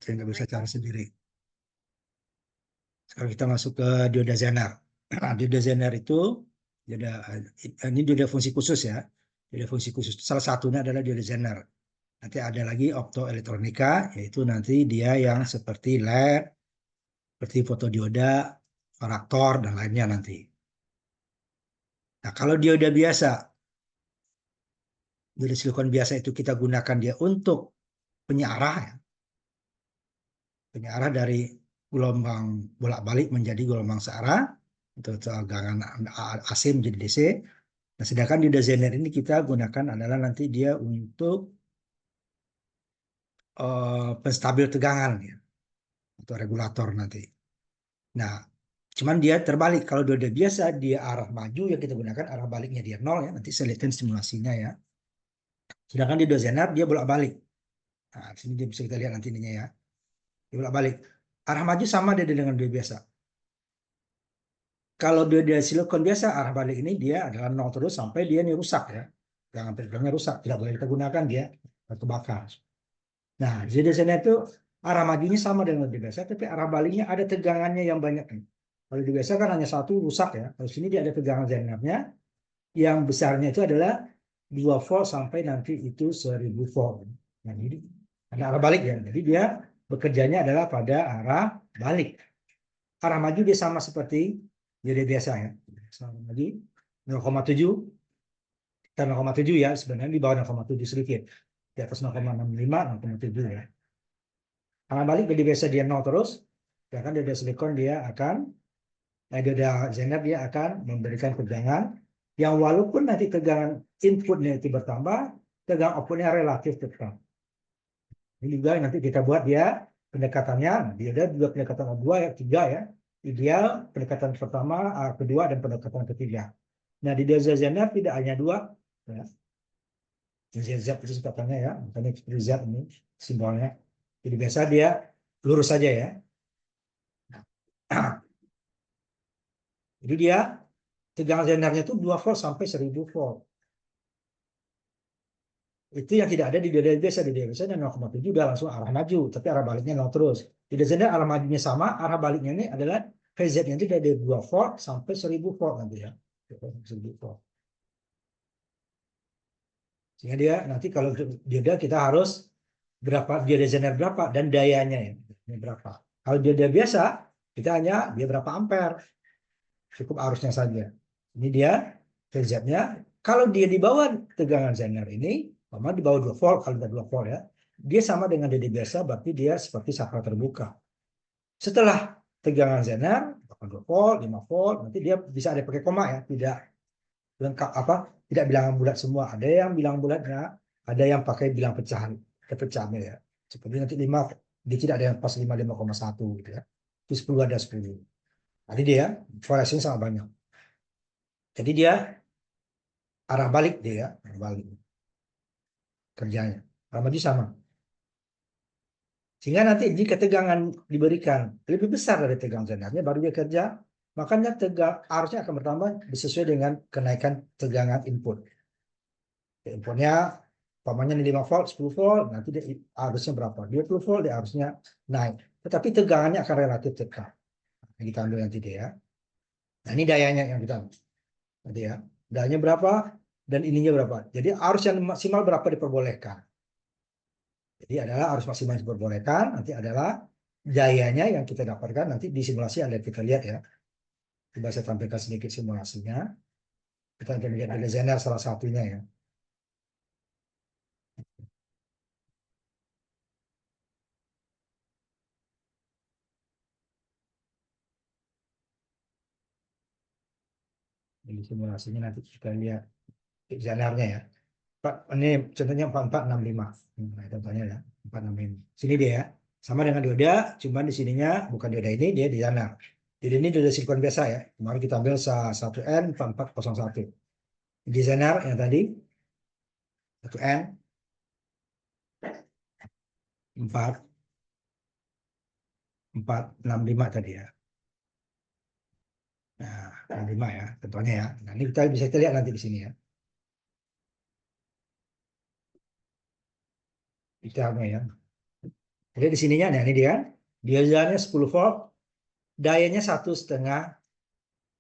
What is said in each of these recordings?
Saya nggak bisa cari sendiri. Sekarang kita masuk ke dioda zener. Nah, dioda zener itu dioda, ini dioda fungsi khusus ya. Dioda fungsi khusus salah satunya adalah dioda zener. Nanti ada lagi optoelektronika, yaitu nanti dia yang seperti LED, seperti fotodioda, varaktor, dan lainnya nanti. Nah, kalau dioda biasa, dioda silikon biasa itu kita gunakan dia untuk penyearah, ya. Penyearah dari gelombang bolak-balik menjadi gelombang searah, untuk tegangan AC menjadi DC. Nah, sedangkan dioda zener ini kita gunakan adalah nanti dia untuk penstabil tegangan, ya, atau regulator nanti. Nah, cuman dia terbalik. Kalau dioda biasa, dia arah maju yang kita gunakan, arah baliknya dia nol ya. Nanti saya lihatkan simulasinya ya. Sedangkan di dioda zener dia bolak-balik. Nah, di sini dia bisa kita lihat nanti ininya ya. Dia bolak-balik. Arah maju sama dia dengan dioda biasa. Kalau dioda silikon biasa, arah balik ini dia adalah nol terus sampai dia ini rusak ya. Jangan bilangnya rusak, tidak boleh kita gunakan, dia terbakar. Nah, dioda zener itu arah majunya sama dengan dioda biasa, tapi arah baliknya ada tegangannya yang banyak. Kalau dioda biasa kan hanya satu rusak ya. Kalau sini dia ada tegangan zenernya, yang besarnya itu adalah 2 volt sampai nanti itu 1000 volt. Nah, jadi ada arah balik ya. Jadi dia bekerjanya adalah pada arah balik. Arah maju dia sama seperti dioda biasa ya. Sama lagi 0,7, kita 0,7 ya, sebenarnya di bawah 0,7 sedikit. Di atas 0,65, 0,7 ya. Arah balik jadi biasa dia 0 terus. Sedangkan dioda silikon dia akan dioda zener dia akan memberikan tegangan yang walaupun nanti tegangan inputnya itu bertambah, tegangan outputnya relatif tetap. Ini juga nanti kita buat dia pendekatannya. Dia ada juga pendekatan dua ya, tiga ya. Ideal, pendekatan pertama, kedua, dan pendekatan ketiga. Nah, di dioda zener tidak hanya dua. Ya. Z itu singkatannya ya, makanya seperti Z ini simbolnya. Jadi biasa dia lurus saja ya. Jadi dia tegangan zenernya itu 2 volt sampai 1000 volt. Itu yang tidak ada di dioda biasa. Di dioda biasa 0,7 udah langsung arah maju, tapi arah baliknya 0 terus. Di dioda zener arah majunya sama, arah baliknya ini adalah phase-nya itu dari 2 volt sampai 1000 volt nanti ya. 1000 volt. Sehingga dia nanti kalau dioda kita harus berapa dioda zener berapa dan dayanya ya berapa. Kalau dioda biasa kita hanya dia berapa ampere, cukup arusnya saja. Ini dia phase-nya. Kalau dia di bawah tegangan zener ini, di bawah 2 volt, kalau 2 volt ya, dia sama dengan dioda biasa, berarti dia seperti saklar terbuka. Setelah tegangan zener, 2 volt, 5 volt, nanti dia bisa ada pakai koma ya, tidak lengkap tidak bilangan bulat semua. Ada yang bilang bulatnya, ada yang pakai bilang pecahan, kepecahannya ya. Seperti nanti 5, dia tidak ada yang pas 5,1 gitu ya. Di 10 ada 10. Jadi dia variasinya sangat banyak. Jadi dia arah balik dia ya, arah balik kerjanya. Arah maju sama. Sehingga nanti jika tegangan diberikan lebih besar dari tegangan zenernya baru dia kerja, makanya arusnya akan bertambah sesuai dengan kenaikan tegangan input. Inputnya umpamanya 5 volt, 10 volt, nanti dia arusnya berapa? 20 volt dia arusnya naik. Tetapi tegangannya akan relatif tetap. Yang kita ambil nanti dia. Nah, ini dayanya yang kita ambil. Nanti ya. Dayanya berapa dan ininya berapa. Jadi arus yang maksimal berapa diperbolehkan. Jadi adalah arus maksimal yang diperbolehkan, nanti adalah dayanya yang kita dapatkan nanti di simulasi ada kita lihat ya. Coba saya tampilkan sedikit simulasinya. Kita akan lihat ada zener salah satunya ya. Di simulasinya nanti kita lihat zenernya ya. Ini contohnya 4465. Nah, contohnya ya, 465. Sini dia ya. Sama dengan dioda, cuman di sininya bukan dioda ini, dia di zener. Jadi ini dioda silikon biasa ya. Kemarin kita ambil 1N4401. Di zener yang tadi 1N 465 tadi ya. Nah, 65 ya, contohnya ya. Nah, ini kita bisa lihat nanti di sini ya. Detailnya ya. Jadi di sininya, nah ini dia, diodannya 10 volt, dayanya 1,5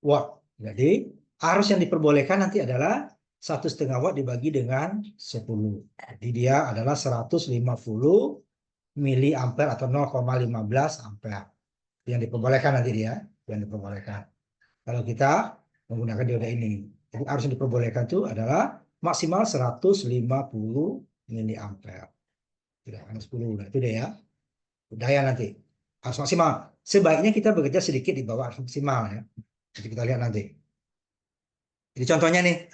watt. Jadi arus yang diperbolehkan nanti adalah 1,5 watt dibagi dengan 10. Jadi dia adalah 150 miliampere atau 0,15 ampere yang diperbolehkan nanti dia, yang diperbolehkan. Kalau kita menggunakan dioda ini, jadi arus yang diperbolehkan itu adalah maksimal 150 miliampere. Tidak hanya 10, nah itu dia ya. Daya nanti arus maksimal. Sebaiknya kita bekerja sedikit di bawah arus maksimal ya. Jadi kita lihat nanti. Jadi contohnya nih,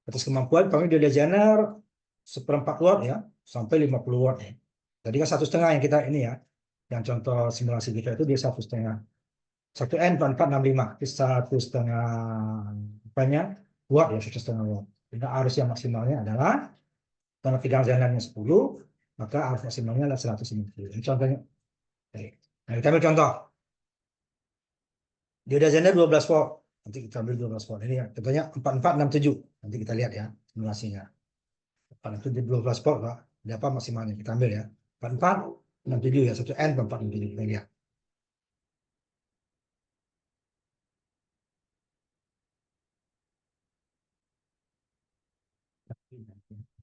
atas kemampuan kami dioda Zener 1/4 watt ya, sampai 50 watt ya. Tadi kan 1,5 yang kita ini ya. Yang contoh simulasi kita itu dia 1,5. 1N4465 itu 1,5 banyak watt ya, 1,5 watt. Jadi arus yang maksimalnya adalah karena tegangan Zenernya 10, maka arus maksimalnya adalah 150. Ini contohnya. Nah, kita ambil contoh. Dioda Zener 12 volt. Nanti kita ambil 12 volt. Ini ya, contohnya 4467. Nanti kita lihat ya simulasinya. 4467 12 volt, Pak. Ada apa maksimalnya? Kita ambil ya. 4467 ya, 1N 4467. Kita lihat.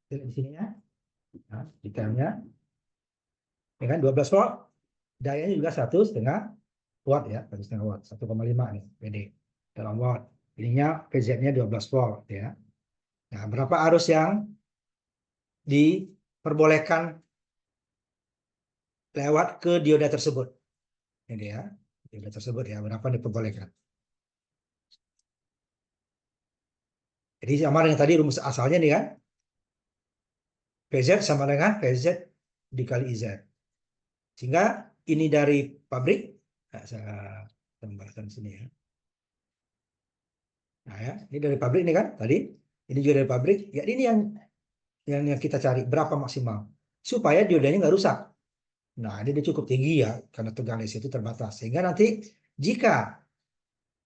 Di sini ya. Nah, detailnya. Ya kan 12 volt. Dayanya juga 1,5 watt ya, 1,5 watt, 1,5 nih, PD dalam watt. Ininya PZ-nya 12 volt ya. Nah, berapa arus yang diperbolehkan lewat ke dioda tersebut? Ini dia, dioda tersebut ya, berapa diperbolehkan. Jadi sama dengan tadi rumus asalnya nih kan, PZ sama dengan PZ dikali IZ. Sehingga ini dari pabrik, nah, saya tambahkan sini ya. Nah ya, ini dari pabrik nih kan, tadi. Ini juga dari pabrik. Ya ini yang kita cari berapa maksimal supaya diodanya nggak rusak. Nah ini dia cukup tinggi ya karena tegangan listrik itu terbatas sehingga nanti jika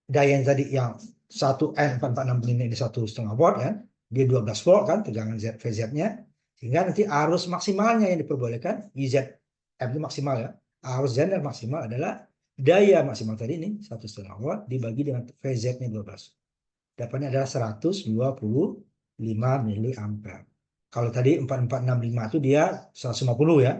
daya yang tadi yang 1N4465 ini 1,5 watt kan dia 12 volt kan tegangan VZ-nya sehingga nanti arus maksimalnya yang diperbolehkan IZM itu maksimal ya, arus Zener maksimal adalah daya maksimal tadi ini 1,5 watt dibagi dengan VZ-nya 12, dapatnya adalah 125 miliampere. Kalau tadi 4465 itu dia 150 ya.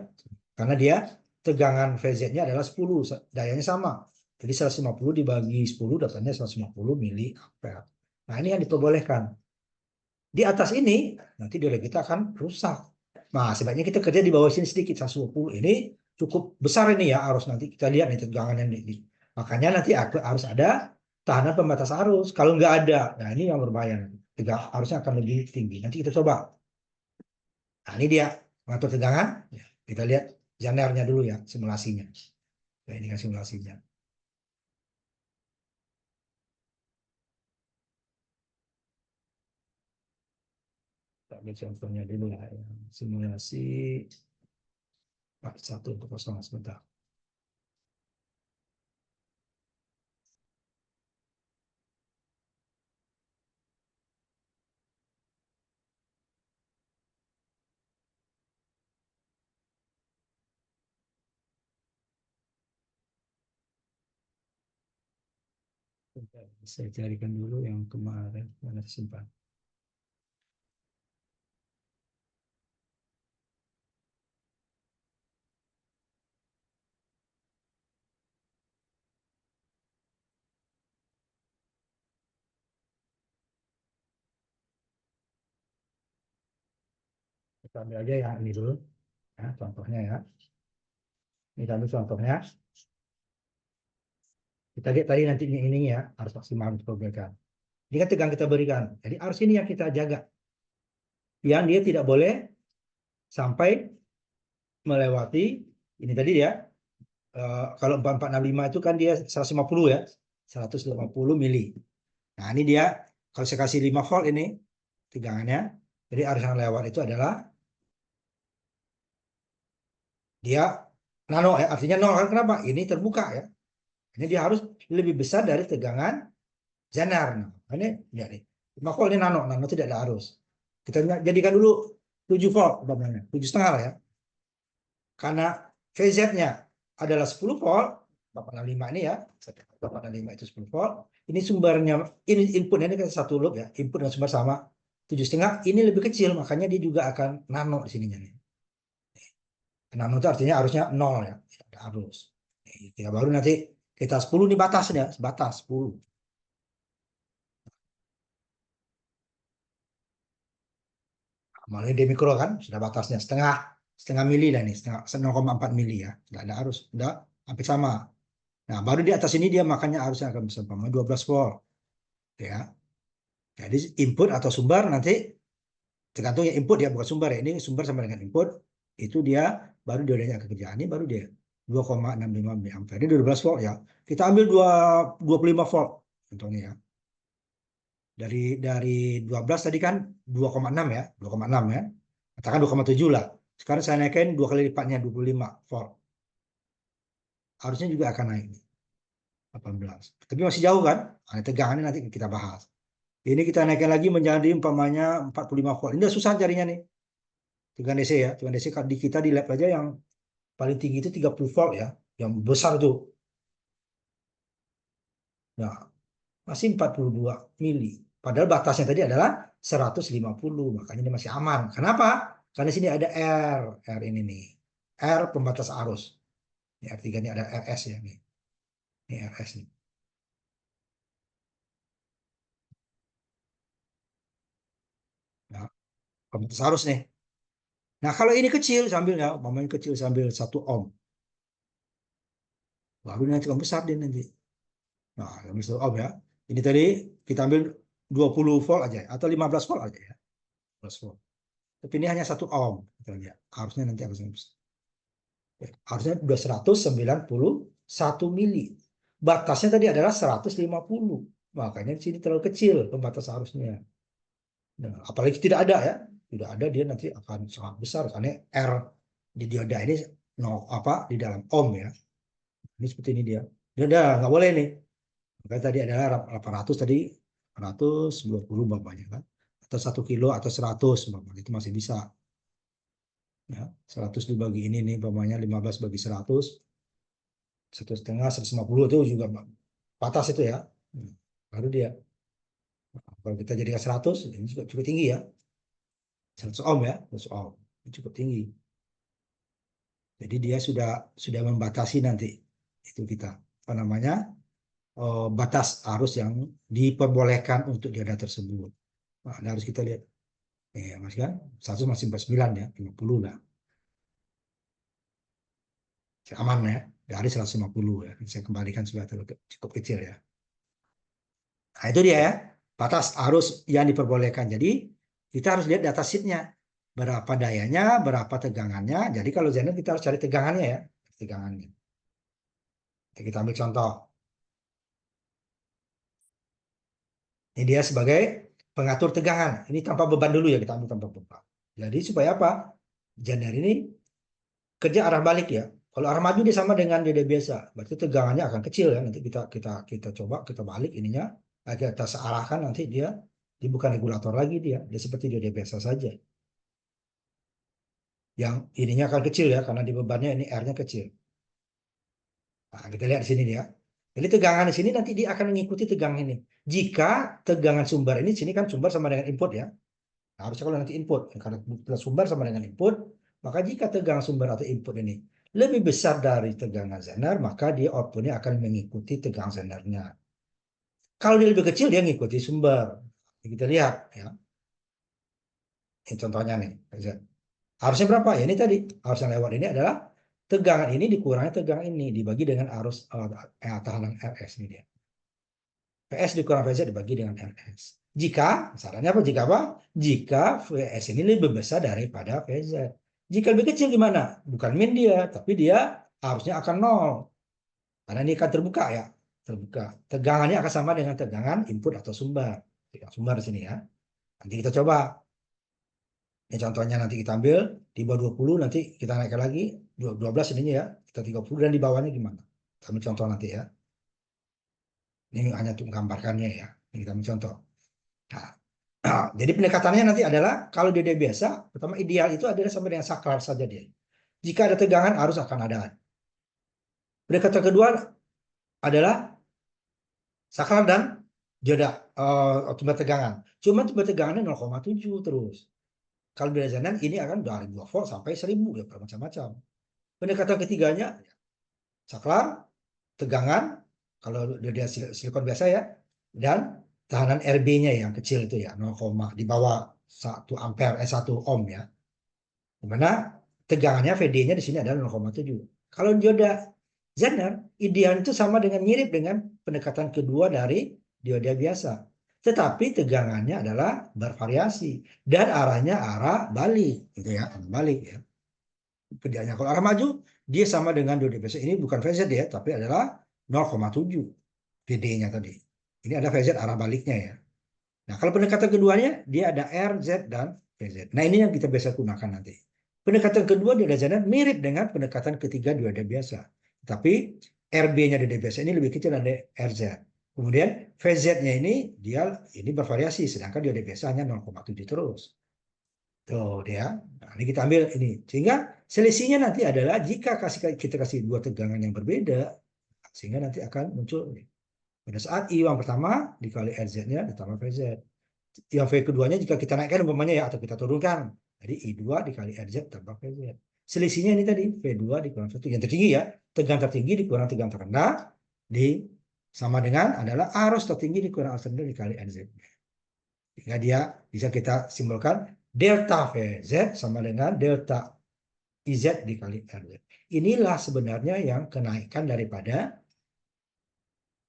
Karena dia tegangan VZ-nya adalah 10, dayanya sama. Jadi 150 dibagi 10 dapatnya 150 miliampere. Nah, ini yang diperbolehkan. Di atas ini nanti dioda kita akan rusak. Nah, sebaiknya kita kerja di bawah sini sedikit 120. Ini cukup besar ini ya arus, nanti kita lihat nih tegangannya ini. Makanya nanti harus ada tahanan pembatas arus. Kalau nggak ada, nah ini yang berbahaya. Arusnya akan lebih tinggi. Nanti kita coba. Nah, ini dia mengatur tegangan. Ya, kita lihat Zenernya dulu ya, simulasinya. Nah, ini kan simulasinya. Kita ambil contohnya dulu ya. Simulasi 1 untuk kosong sebentar. Saya carikan dulu yang kemarin mana simpan. Kita ambil aja yang ini dulu. Ya, contohnya ya. Ini ambil contohnya. Kita lihat tadi nanti ini ya, arus maksimal diperbolehkan. Ini kan tegangan kita berikan. Jadi arus ini yang kita jaga. Yang dia tidak boleh sampai melewati ini tadi ya. Kalau 4465 itu kan dia 150 ya. 150 mili. Nah, ini dia kalau saya kasih 5 volt ini tegangannya. Jadi arus yang lewat itu adalah dia nano ya, artinya nol kan kenapa? Ini terbuka ya. Ini dia harus lebih besar dari tegangan Zener. Nah, ini ya nih. 5 volt ini nano, nano tidak ada arus. Kita jadikan dulu 7 volt umpamanya, 7,5 lah ya. Karena VZ-nya adalah 10 volt, 465 ini ya, 465 itu 10 volt. Ini sumbernya, ini inputnya ini kan satu loop ya, input dan sumber sama 7,5. Ini lebih kecil, makanya dia juga akan nano di sininya nih. Nano itu artinya arusnya 0 ya, tidak ada arus. Kita baru nanti kita 10 nih batasnya, batas 10. Mulai di mikro kan sudah batasnya setengah mili lah nih, setengah 0,4 mili ya, tidak ada arus, udah hampir sama. Nah, baru di atas ini dia makanya arusnya akan bisa 12 volt ya. Jadi input atau sumber nanti tergantung ya, input ya bukan sumber ya. Ini sumber sama dengan input, itu dia baru dia udah kerjaan ini baru dia 2,65 mA. Ini 12 volt ya. Kita ambil 25 volt contohnya ya. Dari 12 tadi kan 2,6 ya, 2,6 ya. Katakan 2,7 lah. Sekarang saya naikin 2 kali lipatnya 25 volt. Harusnya juga akan naik 18. Tapi masih jauh kan? Nah, tegangannya nanti kita bahas. Ini kita naikkan lagi menjadi umpamanya 45 volt. Ini udah susah carinya nih. Tegangan DC ya. Tegangan DC di kita di lab aja yang paling tinggi itu 30 volt ya. Yang besar tuh. Nah, masih 42 mili. Padahal batasnya tadi adalah 150. Makanya ini masih aman. Kenapa? Karena di sini ada R. R ini nih. R pembatas arus. Ini R3 ini ada RS ya nih. Ini RS nih. Nah, pembatas arus nih. Nah, kalau ini kecil sambil ya, umpamanya kecil sambil 1 ohm. Baru nanti kan besar dia nanti. Nah, sambil 1 ohm ya. Ini tadi kita ambil 20 volt aja atau 15 volt aja ya. 15 volt. Tapi ini hanya 1 ohm. Kita lihat. Harusnya nanti akan besar. Harusnya sudah 191 mili. Batasnya tadi adalah 150. Makanya di sini terlalu kecil pembatas arusnya. Nah, apalagi tidak ada ya. Tidak ada dia nanti akan sangat besar karena R di dioda ini di dalam ohm ya. Ini seperti ini dia. Dia udah nggak boleh nih. Makanya tadi adalah 800 tadi 120 bapaknya kan. Atau 1 kilo atau 100 bapaknya itu masih bisa. Ya, 100 dibagi ini nih bapaknya 15 bagi 100. 1,5 150 itu juga batas itu ya. Baru dia. Kalau kita jadikan 100 ini juga cukup tinggi ya. 100 ohm ya, 100 ohm. Ini cukup tinggi. Jadi dia sudah membatasi nanti itu kita apa namanya batas arus yang diperbolehkan untuk dioda tersebut. Nah, harus kita lihat. Mas kan, 100 masih 49 ya, 50 lah. Aman ya, dari 150 ya. Saya kembalikan sudah cukup kecil ya. Nah, itu dia ya, batas arus yang diperbolehkan. Jadi, kita harus lihat data sheet-nya. Berapa dayanya, berapa tegangannya. Jadi, kalau Zener kita harus cari tegangannya ya. Tegangannya. Kita ambil contoh. Ini dia sebagai pengatur tegangan. Ini tanpa beban dulu ya, kita ambil tanpa beban. Jadi supaya apa? Zener ini kerja arah balik ya. Kalau arah maju dia sama dengan DD biasa, berarti tegangannya akan kecil ya. Nanti kita coba kita balik ininya, kita searahkan nanti dia bukan regulator lagi dia seperti DD biasa saja. Yang ininya akan kecil ya karena di bebannya ini R-nya kecil. Nah, kita lihat di sini dia. Jadi tegangan di sini nanti dia akan mengikuti tegangan ini. Jika tegangan sumber ini sini kan sumber sama dengan input ya. Nah, harusnya kalau nanti input karena sumber sama dengan input, maka jika tegangan sumber atau input ini lebih besar dari tegangan Zener, maka dia outputnya akan mengikuti tegangan Zenernya. Kalau dia lebih kecil, dia mengikuti sumber. Kita lihat ya. Ini contohnya nih. Harusnya berapa? Ya ini tadi. Arus yang lewat ini adalah tegangan ini dikurangi tegangan ini dibagi dengan arus tahanan RS ini dia. PS dikurang VZ dibagi dengan RS. Jika, sarannya apa? Jika apa? Jika VS ini lebih besar daripada VZ. Jika lebih kecil gimana? Bukan min dia, tapi dia harusnya akan 0. Karena ini akan terbuka ya. Terbuka. Tegangannya akan sama dengan tegangan input atau sumber. Sumber di sini ya. Nanti kita coba. Ini contohnya nanti kita ambil di bawah 20, nanti kita naikkan lagi 12 ininya ya. Kita 30 dan di bawahnya gimana? Kita ambil contoh nanti ya. Ini hanya untuk menggambarkannya ya. Ini kita ambil contoh. Nah, jadi pendekatannya nanti adalah kalau DD biasa, pertama ideal itu adalah sampai dengan saklar saja dia. Jika ada tegangan, arus akan ada. Pendekatan kedua adalah saklar dan dioda timbal tegangan. Cuma timbal tegangannya 0,7 terus. Kalau di Zener ini akan dari 2 volt sampai 1000 ya, bermacam-macam. Pendekatan ketiganya saklar, tegangan, kalau dia silikon biasa ya, dan tahanan RB-nya yang kecil itu ya, 0, di bawah 1 ampere, 1 ohm ya. Dimana tegangannya VD-nya di sini adalah 0,7. Kalau dioda Zener, ideal itu sama dengan mirip dengan pendekatan kedua dari dioda biasa. Tetapi tegangannya adalah bervariasi dan arahnya arah balik, gitu ya, balik ya. Kerjanya kalau arah maju, dia sama dengan dioda biasa. Ini bukan VZ ya, tapi adalah 0,7 VD-nya tadi. Ini ada VZ arah baliknya ya. Nah, kalau pendekatan keduanya, dia ada RZ dan VZ. Nah, ini yang kita biasa gunakan nanti. Pendekatan kedua di dioda mirip dengan pendekatan ketiga dioda biasa. Tapi RB-nya dioda biasa ini lebih kecil dari RZ. Kemudian VZ-nya ini bervariasi, sedangkan dioda biasa hanya 0,7 terus. Tuh dia. Nah, ini kita ambil ini. Sehingga selisihnya nanti adalah jika kita kasih dua tegangan yang berbeda, sehingga nanti akan muncul ini. Pada saat I yang pertama dikali RZ-nya ditambah VZ. Yang V keduanya jika kita naikkan umpamanya ya, atau kita turunkan. Jadi I2 dikali RZ tambah VZ. Selisihnya ini tadi V2 dikurang 1. Yang tertinggi ya, tegangan tertinggi dikurang tegangan terendah sama dengan adalah arus tertinggi dikurang arus terendah dikali RZ. Sehingga dia bisa kita simbolkan delta VZ sama dengan delta IZ dikali RZ. Inilah sebenarnya yang kenaikan daripada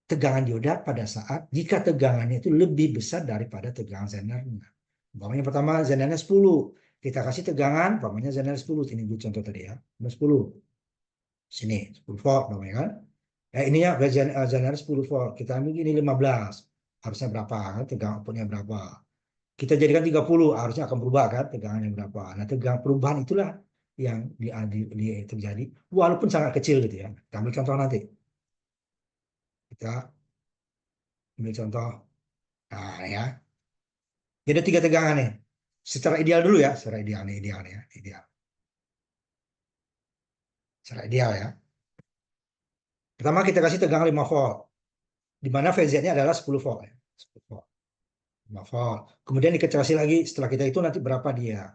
tegangan dioda pada saat jika tegangannya itu lebih besar daripada tegangan Zenernya. Umpamanya pertama Zenernya 10, kita kasih tegangan, umpamanya Zener 10, ini gue contoh tadi ya, 10. Sini 10 volt namanya kan. Ya ini ya Zener 10 volt, kita ambil ini 15. Harusnya berapa? Tegangan outputnya berapa? Kita jadikan 30, harusnya akan berubah kan tegangannya berapa. Nah, tegangan perubahan itulah yang terjadi walaupun sangat kecil gitu ya. Kita ambil contoh nanti. Kita ambil contoh. Nah, ya. Jadi ada 3 tegangan nih. Secara ideal dulu ya, secara ideal nih, ya, ideal. Secara ideal ya. Pertama kita kasih tegangan 5 volt. Di mana VZ-nya adalah 10 volt ya. 10 volt. 5 volt. Kemudian kita kasih lagi setelah kita itu nanti berapa dia?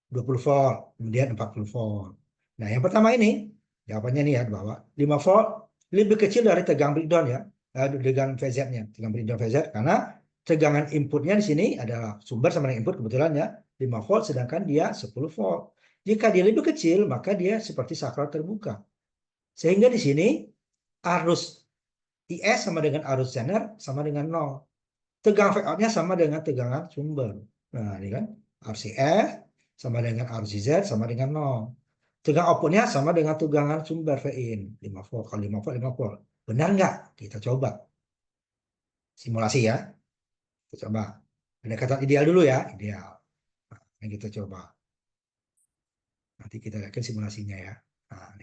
20 volt, kemudian 40 volt. Nah, yang pertama ini jawabannya nih ya di bawah. 5 volt lebih kecil dari tegangan breakdown ya. Tegangan VZ-nya, tegangan breakdown VZ karena tegangan inputnya di sini adalah sumber sama dengan input kebetulan ya 5 volt sedangkan dia 10 volt. Jika dia lebih kecil maka dia seperti saklar terbuka. Sehingga di sini arus IS sama dengan arus Zener sama dengan 0. Tegangan Vout-nya sama dengan tegangan sumber. Nah, ini kan arus IS sama dengan arus Z sama dengan 0. Tegangan outputnya sama dengan tegangan sumber Vin. 5 volt kali 5 volt 5 volt. Benar nggak? Kita coba. Simulasi ya. Kita coba. Pendekatan ideal dulu ya. Ideal. Nah, ini kita coba. Nanti kita lihatkan simulasinya ya. Nah,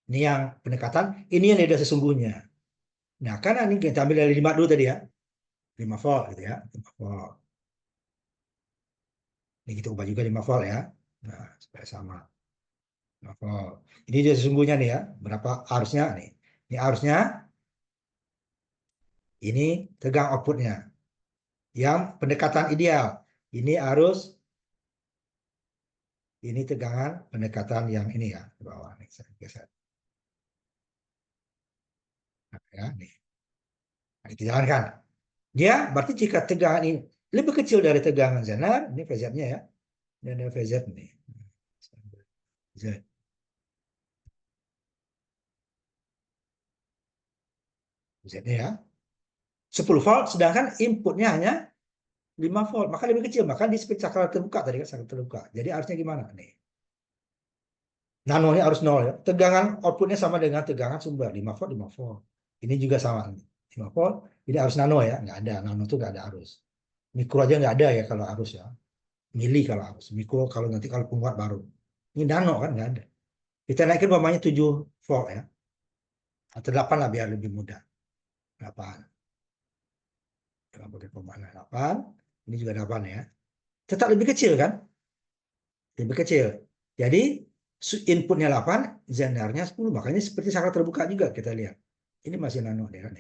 ini yang pendekatan. Ini yang tidak sesungguhnya. Nah, karena ini kita ambil dari 5 dulu tadi ya. 5 volt gitu ya. 5 volt. Ini kita ubah juga 5 volt ya. Nah, supaya sama. 5 volt. Ini dia sesungguhnya nih ya. Berapa arusnya nih. Ini arusnya. Ini tegangan outputnya. Yang pendekatan ideal. Ini arus. Ini tegangan pendekatan yang ini ya. Di bawah nih. Saya geser. Nah, ya, nih. Nah, kita jalankan. Dia berarti jika tegangan ini lebih kecil dari tegangan Zener. Ini VZ-nya ya. Ini ada VZ nih. Z. Z-nya ya. 10 volt sedangkan inputnya hanya 5 volt, maka lebih kecil, maka di speed saklar terbuka tadi kan saklar terbuka. Jadi harusnya gimana nih? Nanonya harus 0 ya. Tegangan outputnya sama dengan tegangan sumber 5 volt 5 volt. Ini juga sama 5 volt. Jadi harus nano ya, nggak ada nano itu nggak ada arus. Mikro aja nggak ada ya kalau arus ya. Mili kalau arus, mikro kalau nanti kalau penguat baru. Ini nano kan nggak ada. Kita naikin umpamanya 7 volt ya. Atau 8 lah biar lebih mudah. 8. Dengan pakai pemana 8. Ini juga 8 ya. Tetap lebih kecil kan? Lebih kecil. Jadi Inputnya 8, zendarnya 10. Makanya seperti saklar terbuka juga kita lihat. Ini masih nano deh kan.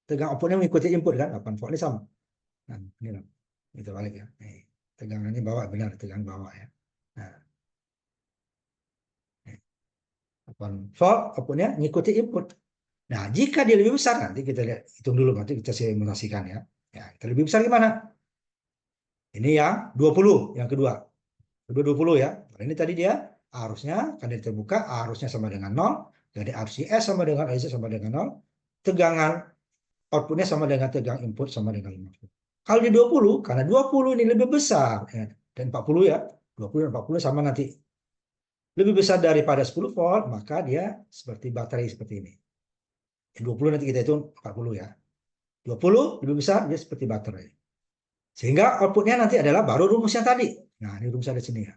Tegang outputnya mengikuti input kan, 8 volt ini sama. Nah, ini loh. Itu balik ya. Nih, tegangannya bawah, benar, tegangan bawah ya. Nah, 8 volt outputnya mengikuti input. Nah, jika dia lebih besar, nanti kita lihat, hitung dulu, nanti kita simulasikan ya. Ya, kita lebih besar gimana? Ini yang 20, yang kedua. Kedua 20 ya. Nah, ini tadi dia arusnya, kan dia terbuka, arusnya sama dengan 0. Jadi arus IS sama dengan IC sama dengan 0. Tegangan outputnya sama dengan tegangan input sama dengan 50. Kalau di 20, karena 20 ini lebih besar, ya, dan 40 ya, 20 dan 40 sama nanti. Lebih besar daripada 10 volt, maka dia seperti baterai seperti ini. 20 nanti kita hitung 40 ya. 20 lebih besar, dia seperti baterai. Sehingga outputnya nanti adalah baru rumusnya tadi. Nah, ini rumusnya di sini ya.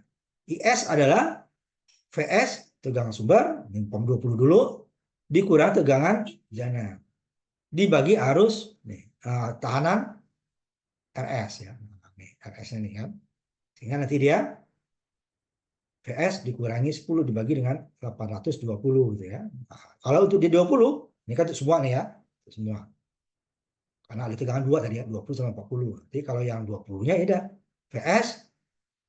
IS adalah VS, tegangan sumber, ini pom 20 dulu, dikurang tegangan jana. Dibagi arus nih, tahanan RS ya. Nih, RS ini kan. Sehingga nanti dia VS dikurangi 10 dibagi dengan 820 gitu ya. Nah, kalau untuk di 20, ini kan semua nih ya. Semua. Karena ada tegangan 2 tadi ya, 20 sama 40. Jadi kalau yang 20-nya ya VS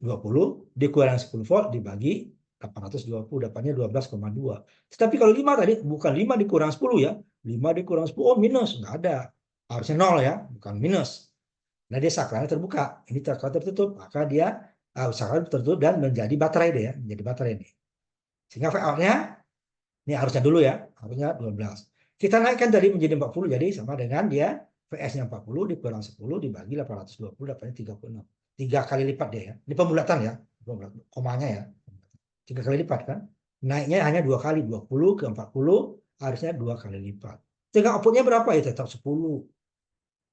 20 dikurangi 10 volt dibagi 820, dapatnya 12,2. Tetapi kalau 5 tadi, bukan 5 dikurang 10 ya. 5 dikurang 10, oh minus. Nggak ada. Harusnya 0 ya, bukan minus. Nah dia saklarnya terbuka. Ini saklar tertutup. Maka dia saklar tertutup dan menjadi baterai deh ya. Menjadi baterai ini. Sehingga V out-nya, ini harusnya dulu ya. Harusnya 12. Kita naikkan tadi menjadi 40. Jadi sama dengan dia VS-nya 40 dikurang 10 dibagi 820 dapatnya 36. 3 kali lipat dia ya. Ini pembulatan ya. Komanya ya. 3 kali lipat kan. Naiknya hanya 2 kali. 20 ke 40 harusnya 2 kali lipat. Sehingga outputnya berapa ya? Tetap 10.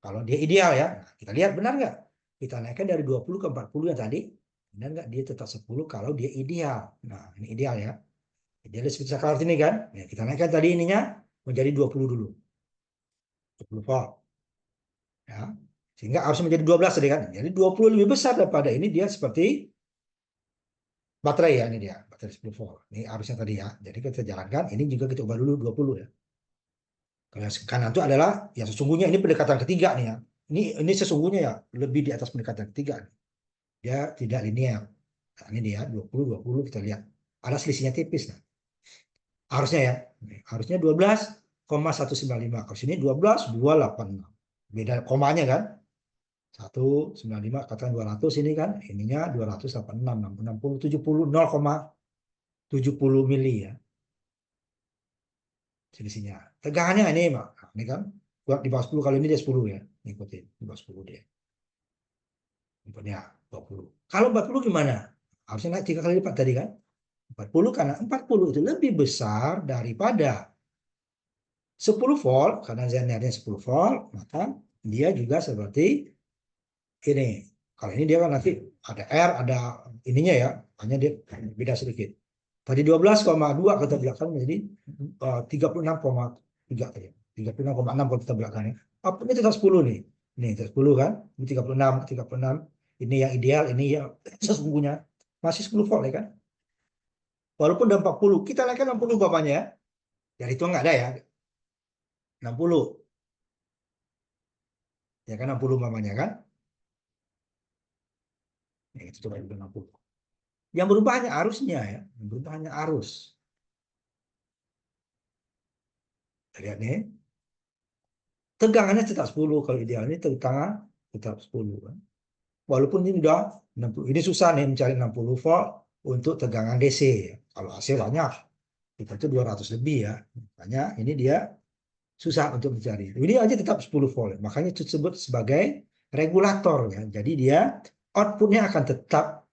Kalau dia ideal ya. Nah, kita lihat benar nggak? Kita naikkan dari 20 ke 40 yang tadi. Benar nggak? Dia tetap 10 kalau dia ideal. Nah ini ideal ya. Ideal seperti sekarang ini kan. Ya, kita naikkan tadi ininya menjadi 20 dulu. 20 volt. Ya. Sehingga harusnya menjadi 12 tadi kan. Jadi 20 lebih besar daripada ini, dia seperti baterai ya, ini dia. Baterai 10 volt. Ini harusnya tadi ya. Jadi kita jalankan, ini juga kita ubah dulu 20 ya. Kalau yang kanan itu adalah, ya sesungguhnya ini pendekatan ketiga nih ya. Ini sesungguhnya ya, lebih di atas pendekatan ketiga. Dia tidak linear. Nah, ini dia 20, 20 kita lihat. Ada selisihnya tipis. Nah. Harusnya ya. Harusnya 12,195. Kalau sini 12,286. Beda komanya kan. 195 katakan 200 ini kan, ininya 286, 60, 70, 0,70 mili ya selisihnya. Tegangannya ini Pak, ini kan buat di bawah 10, kalau ini dia 10 ya, ikutin di bawah 10 dia. Inputnya 20. Kalau 40 gimana? Harusnya naik 3 kali lipat tadi kan. 40 karena 40 itu lebih besar daripada 10 volt, karena zenernya 10 volt, maka dia juga seperti ini. Kalau ini dia kan nanti ada R, ada ininya ya, hanya dia beda sedikit. Tadi 12,2 kita belakang menjadi 36,3 tadi. 36,6 kalau kita belakang ya. Ini tetap 10 nih. Ini tetap 10 kan. Ini 36, 36. Ini yang ideal, ini yang sesungguhnya masih 10 volt ya kan. Walaupun udah 40, kita naikkan 60 bapaknya ya. Dari itu nggak ada ya. 60. Ya kan 60 bapaknya kan. Nah, itu coba 60. Yang berubah hanya arusnya ya. Yang berubah hanya arus. Lihat nih. Tegangannya tetap 10. Kalau ideal ini tegangan tetap 10 kan. Walaupun ini udah 60. Ini susah nih mencari 60 volt untuk tegangan DC. Kalau AC banyak. Kita itu 200 lebih ya. Makanya ini dia susah untuk mencari. Ini aja tetap 10 volt. Makanya itu disebut sebagai regulator ya. Jadi dia outputnya akan tetap,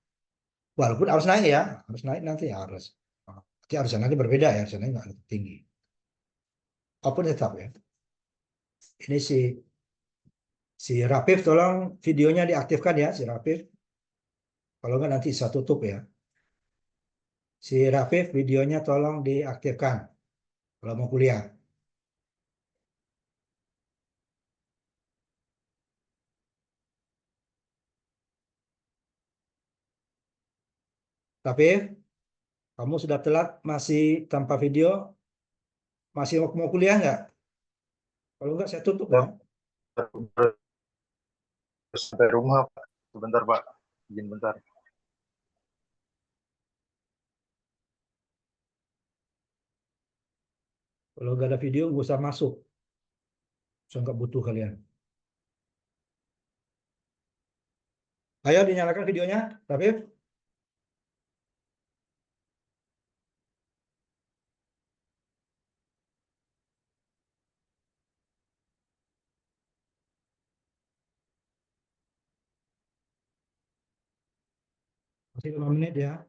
walaupun harus naik ya. Harus naik nanti harus. Nanti harusnya nanti berbeda ya. Harusnya nggak tinggi. Output tetap ya. Ini si Rapif, tolong videonya diaktifkan ya si Rapif. Kalau nggak nanti saya tutup ya. Si Rapif videonya tolong diaktifkan kalau mau kuliah. Rapif, Kamu sudah telat, masih tanpa video, masih mau kuliah nggak? Kalau nggak saya tutup ya. Baru sampai rumah, Pak. Sebentar, Pak. Izin bentar. Kalau nggak ada video, nggak usah masuk. Saya nggak butuh kalian. Ayo dinyalakan videonya, Rafif. Masih 5 menit ya.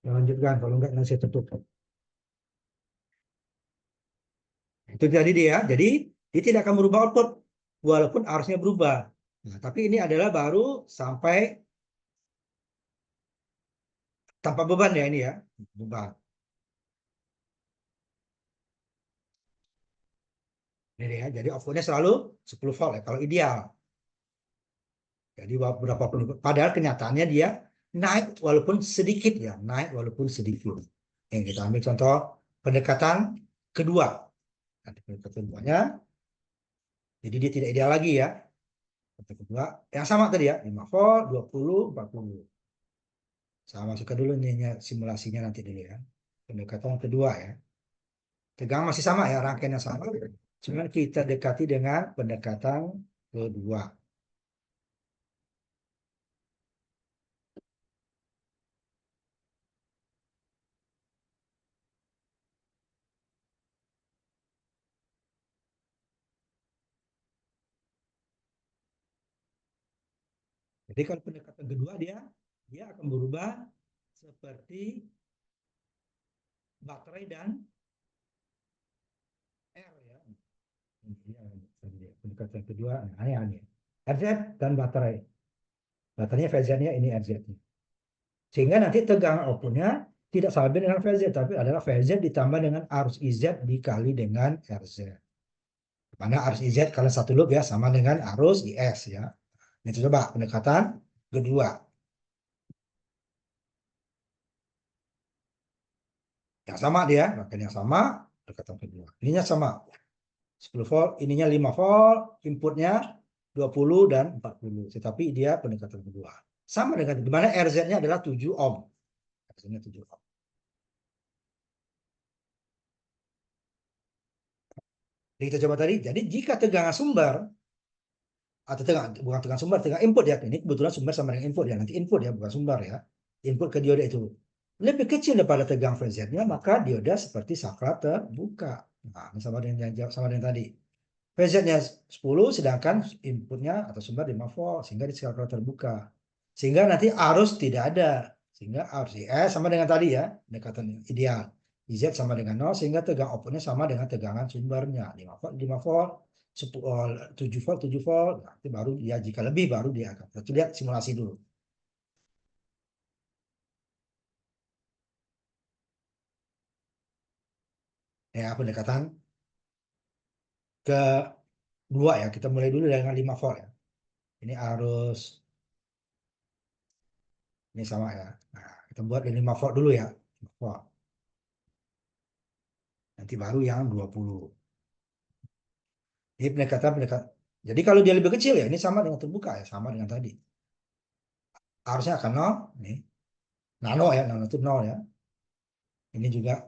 Kita lanjutkan, kalau nggak nanti saya tutup. Itu tadi dia. Jadi dia tidak akan merubah output walaupun arusnya berubah. Nah, tapi ini adalah baru sampai tanpa beban ya ini ya. Beban. Ini ya. Jadi outputnya selalu 10 volt ya kalau ideal. Jadi berapa puluh. Padahal kenyataannya dia naik walaupun sedikit ya, naik walaupun sedikit. Yang kita ambil contoh pendekatan kedua. Nah, pendekatan keduanya, jadi dia tidak ideal lagi ya. Pendekatan kedua yang sama tadi ya, 5 volt, 20, 40. Saya masukkan dulu nih simulasinya nanti dulu ya. Pendekatan kedua ya. Tegangan masih sama ya, rangkaiannya sama. Cuman kita dekati dengan pendekatan kedua. Jadi kalau pendekatan kedua dia akan berubah seperti baterai dan R ya. Ini pendekatan kedua, nah ini RZ dan baterai. Baterainya VZ-nya ini RZ-nya. Sehingga nanti tegangan outputnya tidak sama dengan VZ, tapi adalah VZ ditambah dengan arus IZ dikali dengan RZ. Mana arus IZ kalau satu loop ya sama dengan arus IS ya. Ini coba pendekatan kedua. Yang sama dia, makanya sama, pendekatan kedua. Ininya sama. 10 volt, ininya 5 volt, inputnya 20 dan 40. Tetapi dia pendekatan kedua. Sama dengan di mana RZ-nya adalah 7 ohm. RZ-nya 7 ohm. Jadi kita coba tadi. Jadi jika tegangan sumber atau bukan tegangan sumber, tegangan input ya. Ini kebetulan sumber sama dengan input ya. Nanti input ya, bukan sumber ya. Input ke dioda itu lebih kecil daripada tegangan VZ-nya, maka dioda seperti saklar terbuka. Nah, ini sama dengan tadi. VZ-nya 10 sedangkan inputnya atau sumber 5 volt sehingga di skala terbuka. Sehingga nanti arus tidak ada. Sehingga arus IS sama dengan tadi ya, pendekatan ideal. IZ sama dengan 0 sehingga tegangan outputnya sama dengan tegangan sumbernya. 5 volt, 5 volt, 7 volt, 7 volt. Nanti baru ya jika lebih baru dia akan. Kita lihat simulasi dulu. Ya, pendekatan kedua ya. Kita mulai dulu dengan 5 volt ya. Ini arus ini sama ya. Nah, kita buat 5 volt dulu ya. 5 volt. Nanti baru yang 20. Ini pendekatan. Jadi kalau dia lebih kecil ya, ini sama dengan terbuka ya, sama dengan tadi. Harusnya akan 0, nih. Nano ya, nano itu 0 ya. Ini juga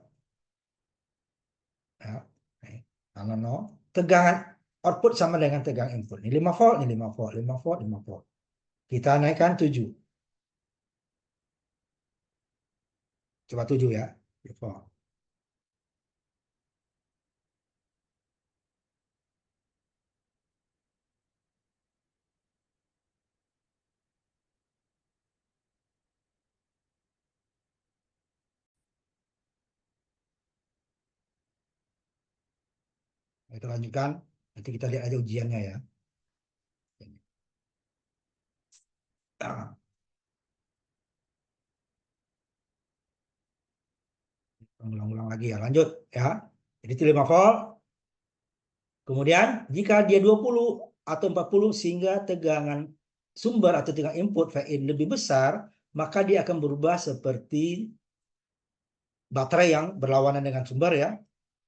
ya, nih. Nano 0. Tegangan output sama dengan tegangan input. Ini 5 volt, ini 5 volt, 5 volt, 5 volt. Kita naikkan 7. Coba 7 ya. 7 volt. Kita lanjutkan. Nanti kita lihat aja ujiannya ya. Ulang-ulang lagi ya. Lanjut ya. Jadi itu 5 volt. Kemudian jika dia 20 atau 40 sehingga tegangan sumber atau tegangan input Vin lebih besar, maka dia akan berubah seperti baterai yang berlawanan dengan sumber ya,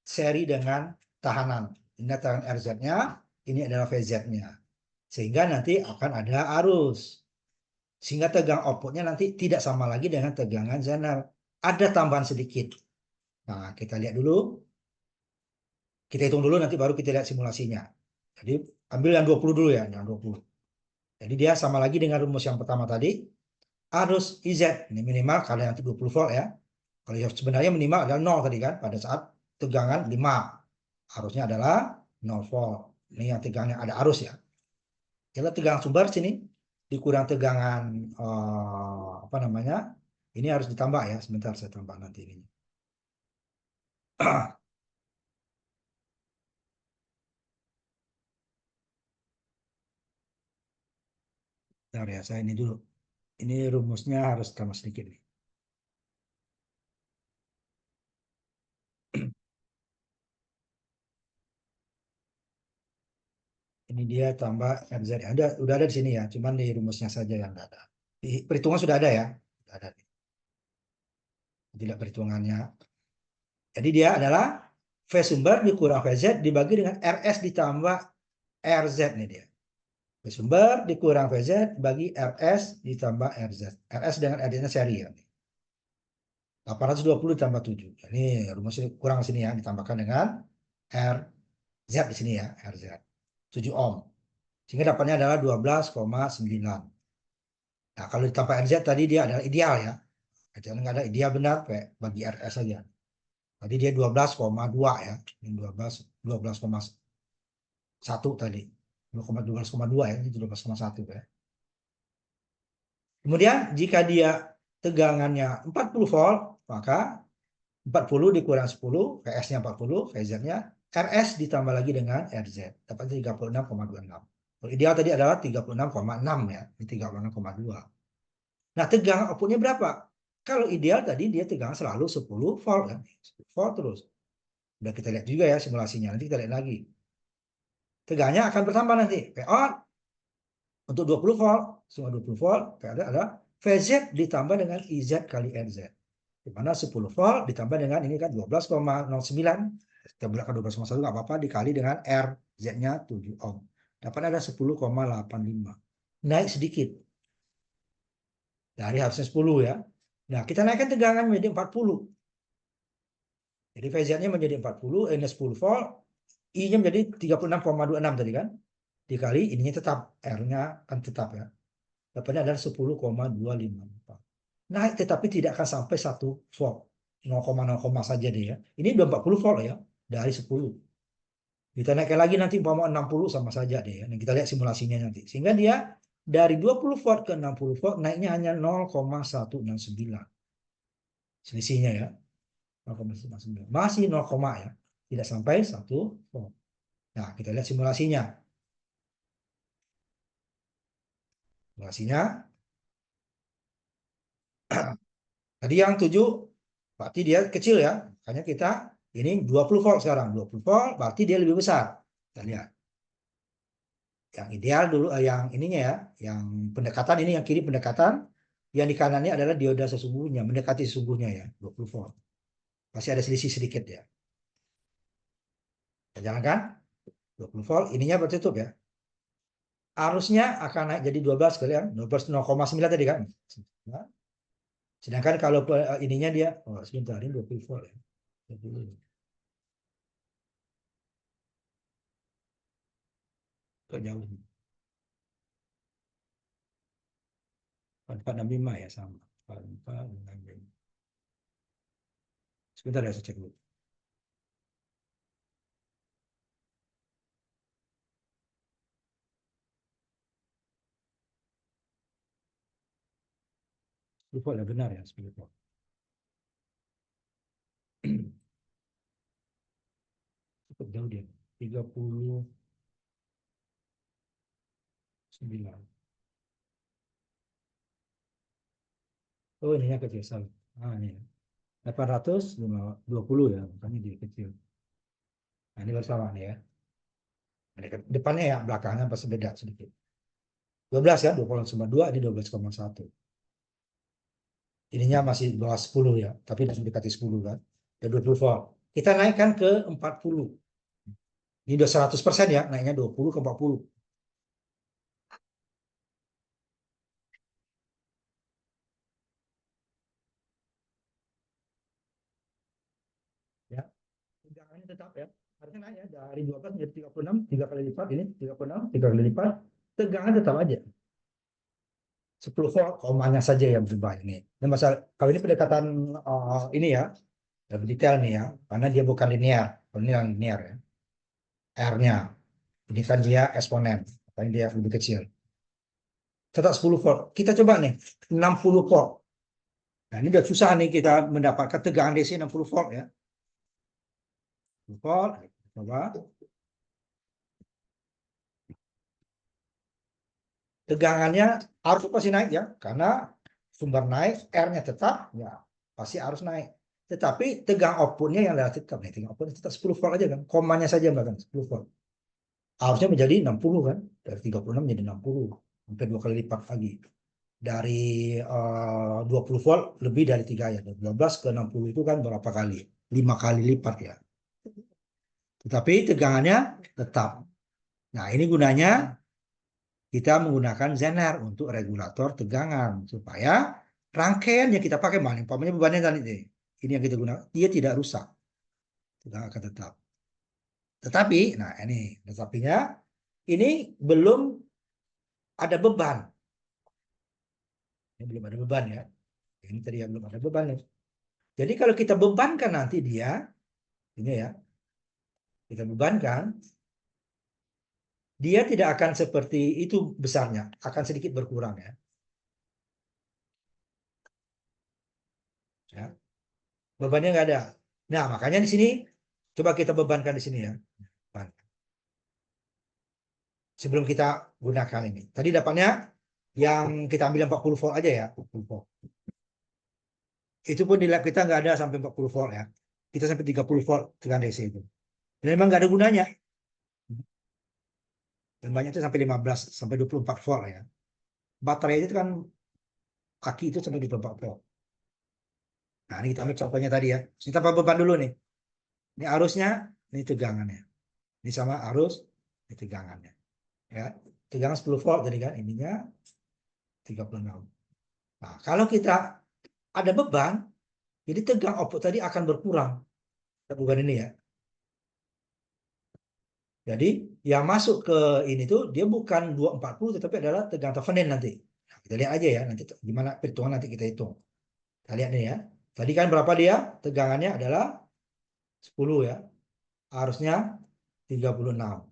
seri dengan tahanan. Ini tahanan RZ-nya, ini adalah VZ-nya. Sehingga nanti akan ada arus. Sehingga tegang outputnya nanti tidak sama lagi dengan tegangan Zener. Ada tambahan sedikit. Nah, kita lihat dulu. Kita hitung dulu, nanti baru kita lihat simulasinya. Jadi, ambil yang 20 dulu ya, yang 20. Jadi, dia sama lagi dengan rumus yang pertama tadi. Arus IZ, ini minimal kalau yang 20 volt ya. Kalau yang sebenarnya minimal adalah 0 tadi kan, pada saat tegangan 5. Arusnya adalah 0 volt. Ini yang tegangannya ada arus ya. Kalau tegangan sumber sini dikurang tegangan apa namanya? Ini harus ditambah ya. Sebentar saya tambah nanti ini. Bentar ya, saya ini dulu. Ini rumusnya harus tambah sedikit nih. Ini dia tambah RZ. Udah ada di sini ya, cuman di rumusnya saja yang nggak ada. Di perhitungan sudah ada ya. Sudah ada. Tidak perhitungannya. Jadi dia adalah V sumber dikurang VZ dibagi dengan RS ditambah RZ nih dia. V sumber dikurang VZ bagi RS ditambah RZ. RS dengan RZ-nya seri ya. 820 ditambah 7. Ini rumusnya kurang sini ya, ditambahkan dengan RZ di sini ya, RZ. 7 ohm. Sehingga dapatnya adalah 12,9. Nah, kalau ditambah RZ tadi dia adalah ideal ya. Jangan nggak ada ideal benar, bagi RS saja. Tadi dia 12,2 ya. Ini 12,1 tadi. 12,2 ya, ini 12,1 ya. Kemudian jika dia tegangannya 40 volt, maka 40 dikurang 10, PS-nya 40, VZ-nya, RS ditambah lagi dengan RZ. Dapat 36,26. Kalau ideal tadi adalah 36,6 ya. Ini 36,2. Nah, tegangan outputnya berapa? Kalau ideal tadi dia tegangan selalu 10 volt kan. 10 volt terus. Udah kita lihat juga ya simulasinya. Nanti kita lihat lagi. Tegangannya akan bertambah nanti. PO untuk 20 volt, semua 20 volt, ada VZ ditambah dengan IZ kali RZ. Di mana 10 volt ditambah dengan ini kan 12,09. Kita bulatkan 12,1 nggak apa-apa, dikali dengan RZ-nya 7 ohm. Dapat ada 10,85. Naik sedikit. Dari harusnya 10 ya. Nah, kita naikkan tegangan menjadi 40. Jadi VZ-nya menjadi 40, ini 10 volt, I-nya menjadi 36,26 tadi kan. Dikali ininya tetap, R-nya kan tetap ya. Dapatnya adalah 10,254. Naik tetapi tidak akan sampai 1 volt. 0,0 saja deh ya. Ini udah 40 volt ya, dari 10. Kita naikkan lagi nanti umpama 60 sama saja deh ya. Nah, kita lihat simulasinya nanti. Sehingga dia dari 20 volt ke 60 volt naiknya hanya 0,169. Selisihnya ya. 0,169. Masih 0, ya. Tidak sampai 1 volt. Nah, kita lihat simulasinya. Simulasinya. Tadi yang 7, berarti dia kecil ya. Makanya kita, ini 20 volt sekarang. 20 volt, berarti dia lebih besar. Kita lihat. Yang ideal dulu, yang ininya ya. Yang pendekatan ini, yang kiri pendekatan. Yang di kanannya adalah dioda sesungguhnya. Mendekati sesungguhnya ya. 20 volt. Masih ada selisih sedikit ya. Kita jalankan. 20 volt, ininya tertutup ya. Arusnya akan naik jadi 12 kalian. 12, 0,9 tadi kan. Sedangkan kalau ininya dia, sebentar, ini 20 volt ya. 20. Kok jauh. 465 ya sama. 4465. Sebentar ya saya cek dulu. Lupa ya benar ya 10 volt. Cukup jauh dia. 39. Oh, ininya kecil salah. Ah, ini. 820 ya, makanya dia kecil. Nah, ini bersama nih ya. Depannya ya, belakangnya pasti beda sedikit. 12 ya, 12,2, ini 12,1. ininya masih di bawah 10 ya, tapi sudah mendekati 10 kan. Ya 20 volt. Kita naikkan ke 40. Ini udah 100% ya, naiknya 20 ke 40. Ya, tegangannya tetap ya. Harusnya naik ya dari 12 menjadi 36, 3 kali lipat ini 36, 3 kali lipat. Tegangan tetap aja. 10 volt komanya saja yang berubah ini. Nah, masalah kalau ini pendekatan ini ya, lebih detail nih ya, karena dia bukan linear. Kalau ini yang linear ya. R-nya. Ini kan dia eksponen, makanya dia lebih kecil. Tetap 10 volt. Kita coba nih, 60 volt. Nah, ini udah susah nih kita mendapatkan tegangan DC 60 volt ya. 60 volt, coba. Tegangannya arus pasti naik ya, karena sumber naik, R-nya tetap, ya pasti arus naik. Tetapi tegang outputnya yang relatif tetap nih, tegang outputnya tetap 10 volt aja kan, komanya saja bahkan 10 volt. Harusnya menjadi 60 kan, dari 36 menjadi 60, hampir 2 kali lipat lagi. Dari 20 volt lebih dari 3 ya, dari 12 ke 60 itu kan berapa kali? 5 kali lipat ya. Tetapi tegangannya tetap. Nah, ini gunanya kita menggunakan Zener untuk regulator tegangan supaya rangkaian yang kita pakai mana umpamanya bebannya tadi ini yang kita gunakan dia tidak rusak, tegangan akan tetap. Tetapi nah ini tetapinya ini belum ada beban, ini belum ada beban ya, ini tadi yang belum ada beban nih. Jadi kalau kita bebankan nanti dia ini ya, kita bebankan dia tidak akan seperti itu besarnya, akan sedikit berkurang ya. Ya. Bebannya nggak ada. Nah, makanya di sini coba kita bebankan di sini ya. Sebelum kita gunakan ini. Tadi dapatnya yang kita ambil 40 volt aja ya. 40 volt. Itu pun di lab kita nggak ada sampai 40 volt ya. Kita sampai 30 volt tegangan DC itu. Dan memang nggak ada gunanya. Dan banyak itu sampai 15 sampai 24 volt ya. Baterai itu kan kaki itu sampai 24 volt. Nah, ini kita ambil contohnya tadi ya. Kita tanpa beban dulu nih. Ini arusnya, ini tegangannya. Ini sama arus, ini tegangannya. Ya, tegangan 10 volt jadi kan ininya 36. Nah, kalau kita ada beban, jadi tegang output tadi akan berkurang. Bukan ini ya. Jadi yang masuk ke ini tuh dia bukan 240 tetapi adalah tegangan Thevenin nanti. Nah, kita lihat aja ya nanti gimana perhitungan nanti kita hitung. Kita lihat nih ya. Tadi kan berapa dia? Tegangannya adalah 10 ya. Harusnya 36.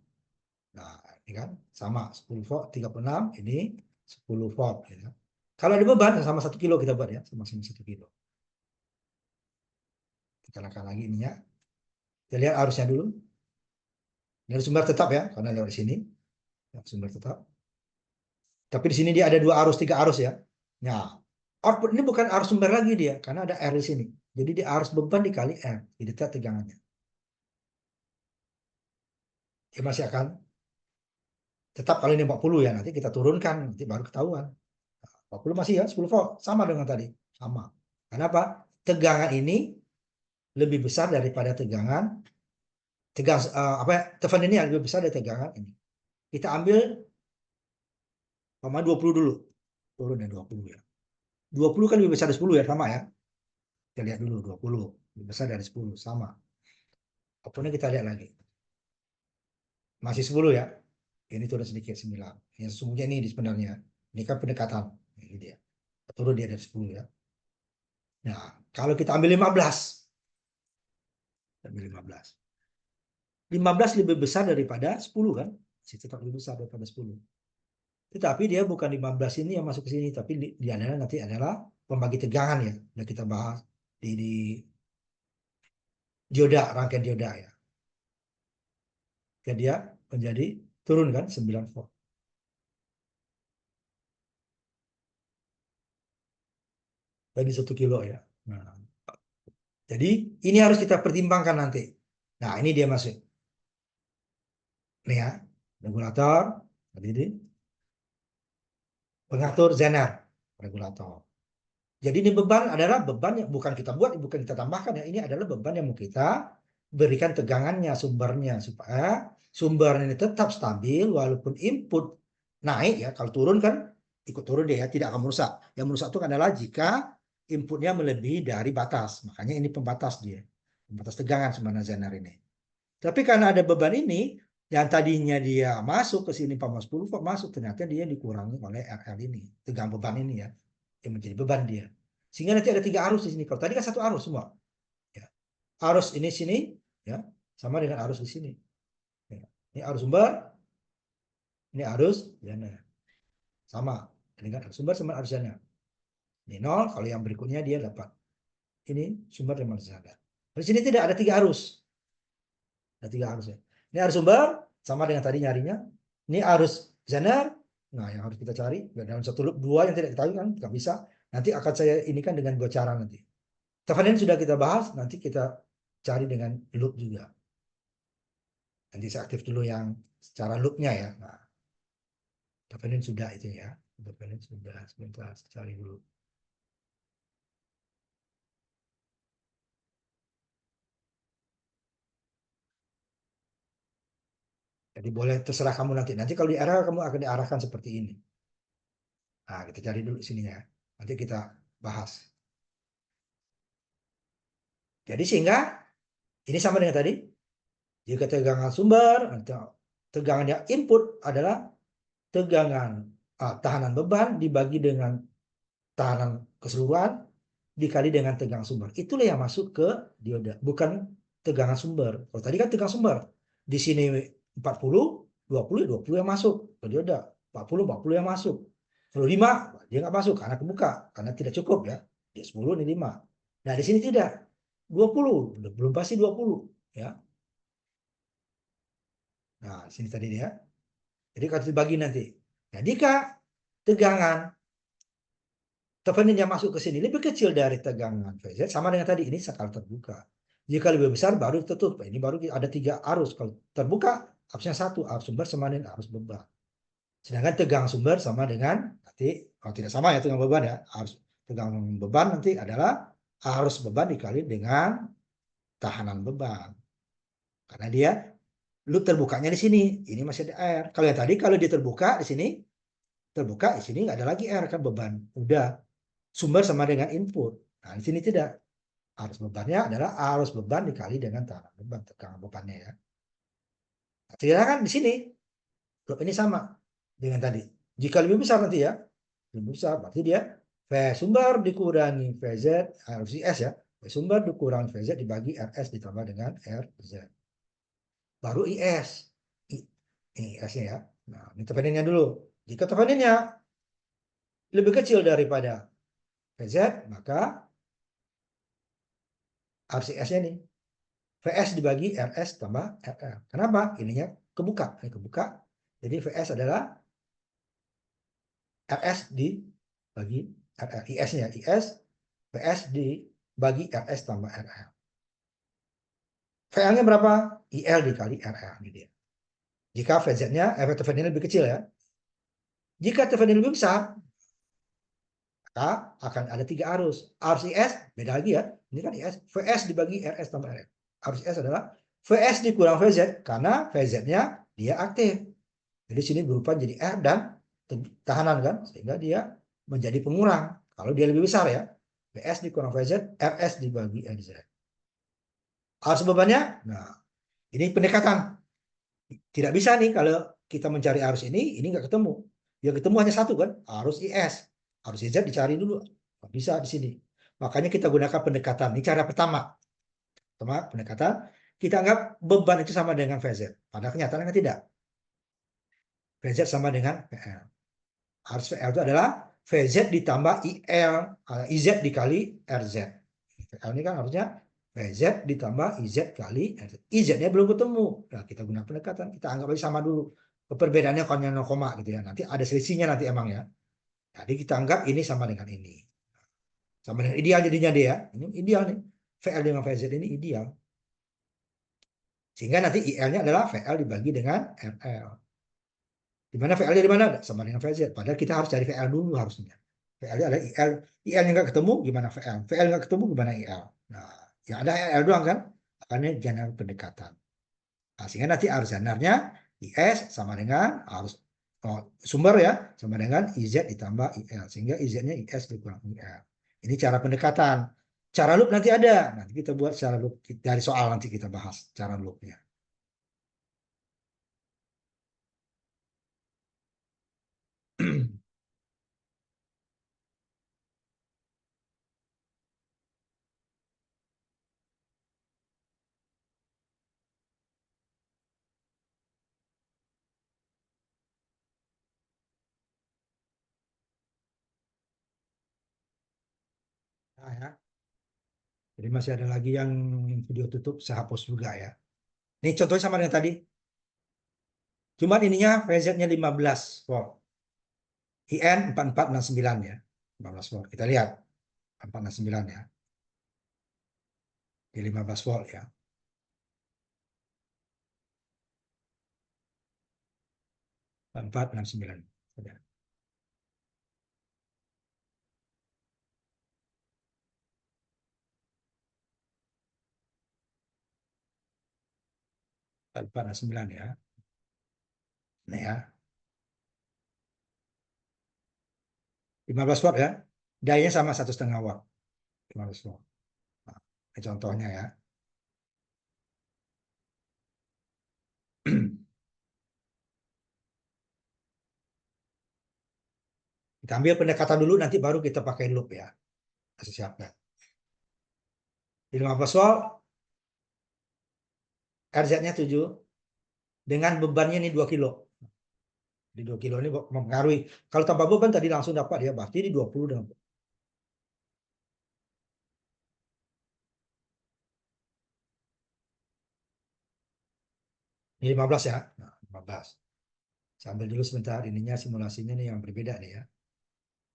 Nah, ini kan sama 10 volt 36 ini 10 volt ya. Kalau ada beban sama 1 kilo kita buat ya, sama-sama 1 kilo. Kita lakukan lagi ininya. Kita lihat arusnya dulu. Dari sumber tetap ya, karena lewat sini. Ya, sumber tetap. Tapi di sini dia ada 2 arus, 3 arus ya. Nah, output ini bukan arus sumber lagi dia, karena ada R di sini. Jadi dia arus beban dikali R, jadi tegangannya. Dia masih akan tetap kalau ini 40 ya, nanti kita turunkan, nanti baru ketahuan. 40 masih ya, 10 volt, sama dengan tadi. Sama. Kenapa? Tegangan ini lebih besar daripada tegangan apa ya, tegangan ini lebih besar dari tegangan ini. Kita ambil 20 dulu. Turun ya 20 ya. 20 kan lebih besar dari 10 ya, sama ya. Kita lihat dulu 20 lebih besar dari 10 sama. Outputnya kita lihat lagi. Masih 10 ya. Ini turun sedikit 9. Yang sesungguhnya ini sebenarnya. Ini kan pendekatan. Ini dia. Turun dia dari 10 ya. Nah, kalau kita ambil 15. Ambil 15. 15 lebih besar daripada 10 kan? Masih tetap lebih besar daripada 10. Tetapi dia bukan 15 ini yang masuk ke sini, tapi dia adalah nanti adalah pembagi tegangan ya. Yang kita bahas di dioda, rangkaian dioda ya. Jadi dia menjadi turun kan 9 volt. Tadi 1 kilo ya. Nah, jadi ini harus kita pertimbangkan nanti. Nah, ini dia masuk. Nih ya, regulator. Tadi ini pengatur Zener regulator. Jadi ini beban adalah beban yang bukan kita buat, bukan kita tambahkan ya. Ini adalah beban yang mau kita berikan tegangannya, sumbernya supaya sumber ini tetap stabil walaupun input naik ya. Kalau turun kan ikut turun dia ya, tidak akan merusak. Yang merusak itu adalah jika inputnya melebihi dari batas. Makanya ini pembatas dia. Pembatas tegangan sebenarnya Zener ini. Tapi karena ada beban ini, yang tadinya dia masuk ke sini 10 kok masuk, ternyata dia dikurangi oleh RL ini. Tegang beban ini ya. Yang menjadi beban dia. Sehingga nanti ada 3 arus di sini. Kalau tadi kan 1 arus semua. Ya. Arus ini sini ya, sama dengan arus di sini. Ya. Ini arus sumber, ini arus Zener. Sama dengan arus sumber sama arus Zener. Ini 0, kalau yang berikutnya dia dapat. Ini sumber dan arus Zener. Di sini tidak ada 3 arus. Ada 3 arus ya. Ini arus sumber sama dengan tadi nyarinya. Ini arus Zener. Nah, yang harus kita cari dalam satu loop 2 yang tidak diketahui kan nggak bisa. Nanti akan saya ini kan dengan 2 cara nanti. Thevenin sudah kita bahas, nanti kita cari dengan loop juga. Nanti saya aktif dulu yang secara loopnya ya. Nah, Thevenin sudah itu ya. Thevenin sudah, sebentar cari dulu. Jadi boleh terserah kamu nanti. Nanti kalau di arah kamu akan diarahkan seperti ini. Nah, kita cari dulu sininya. Nanti kita bahas. Jadi sehingga ini sama dengan tadi. Jika tegangan sumber atau tegangan yang input adalah tegangan tahanan beban dibagi dengan tahanan keseluruhan dikali dengan tegangan sumber. Itulah yang masuk ke dioda, bukan tegangan sumber. Kalau tadi kan tegangan sumber. Di sini 40, 20, 20 yang masuk ke dioda. 40, 40 yang masuk. Kalau 5, dia nggak masuk karena kebuka. Karena tidak cukup ya. Dia 10, ini 5. Nah, di sini tidak. 20, belum pasti 20. Ya. Nah, sini tadi dia. Jadi kalau dibagi nanti. Nah, jika tegangan Thevenin yang masuk ke sini lebih kecil dari tegangan VZ, sama dengan tadi, ini skala terbuka. Jika lebih besar, baru tertutup. Ini baru ada 3 arus. Kalau terbuka, arusnya 1, arus sumber sama dengan arus beban. Sedangkan tegangan sumber sama dengan, nanti, kalau tidak sama ya tegangan beban ya, arus tegangan beban nanti adalah arus beban dikali dengan tahanan beban. Karena dia loop terbukanya di sini, ini masih ada air. Kalau yang tadi, kalau dia terbuka di sini, terbuka di sini nggak ada lagi air kan beban. Udah sumber sama dengan input. Nah, di sini tidak. Arus bebannya adalah arus beban dikali dengan tahanan beban, tegangan bebannya ya. Nah, tidak kan di sini. Loop ini sama dengan tadi. Jika lebih besar nanti ya, lebih besar berarti dia V sumber dikurangi VZ, harus IS ya. V sumber dikurangi VZ dibagi RS ditambah dengan RZ. Baru IS. Ini IS-nya ya. Nah, ini Theveninnya dulu. Jika Theveninnya lebih kecil daripada VZ, maka RCS-nya nih. VS dibagi RS tambah RL. Kenapa? Ininya kebuka. Ini kebuka. Jadi VS adalah RS dibagi RL. IS-nya IS. VS dibagi RS tambah RL. VL-nya berapa? IL dikali RL. Ini dia. Jika VZ-nya, Thevenin lebih kecil ya. Jika Thevenin lebih besar, maka akan ada 3 arus. Arus IS, beda lagi ya. Ini kan IS. VS dibagi RS tambah RL. Arus IS adalah VS dikurang VZ, karena VZ-nya dia aktif. Jadi sini berupa jadi R dan tahanan kan, sehingga dia menjadi pengurang. Kalau dia lebih besar ya, VS dikurang VZ, RS dibagi RZ. Arus bebannya, nah ini pendekatan. Tidak bisa nih kalau kita mencari arus ini nggak ketemu. Yang ketemu hanya satu kan, arus IS. Arus IZ dicari dulu. Nggak bisa di sini. Makanya kita gunakan pendekatan. Ini cara pertama. Pertama, pendekatan. Kita anggap beban itu sama dengan VZ. Padahal kenyataannya tidak. VZ sama dengan VL. Arus VL itu adalah VZ ditambah IL, IZ dikali RZ. VL ini kan harusnya VZ ditambah IZ kali RZ. IZ-nya belum ketemu. Nah, kita gunakan pendekatan. Kita anggap aja sama dulu. Perbedaannya hanya 0, gitu ya. Nanti ada selisihnya nanti emang ya. Jadi kita anggap ini sama dengan ini. Sama dengan ideal jadinya dia. Ini ideal nih. VL dengan VZ ini ideal. Sehingga nanti IL-nya adalah VL dibagi dengan RL. Di mana VL-nya di mana? Sama dengan VZ. Padahal kita harus cari VL dulu harusnya. VL ada IL, IL yang nggak ketemu gimana VL, VL nggak ketemu gimana IL. Nah, yang ada IL doang kan, makanya general pendekatan. Nah, sehingga nanti arus zanarnya IS sama dengan arus sumber ya, sama dengan IZ ditambah IL, sehingga IZ-nya IS dikurang IL. Ini cara pendekatan. Cara loop nanti ada, nanti kita buat cara loop dari soal, nanti kita bahas cara loopnya. Nah, ya. Jadi masih ada lagi yang video tutup, saya hapus juga ya. Ini contohnya sama dengan tadi, cuman ininya VZ-nya 15 volt. IN 4469 ya. 15 volt. Kita lihat 4469 ya. Di 15 volt ya. 4469. Ya. 4469 ya. Nah ya. 15 watt ya. Daya sama 1,5 watt. 15 watt. Nah, ini contohnya ya. Kita ambil pendekatan dulu, nanti baru kita pakai loop ya. Kasih siapkan. Di 15 volt, RZ-nya 7. Dengan bebannya ini 2 kilo. Di 2 kilo ini mempengaruhi. Kalau tanpa beban tadi langsung dapat ya, berarti di 20 dengan ini 15 ya. Nah, 15. Sambil dulu sebentar, ininya simulasinya nih yang berbeda nih ya.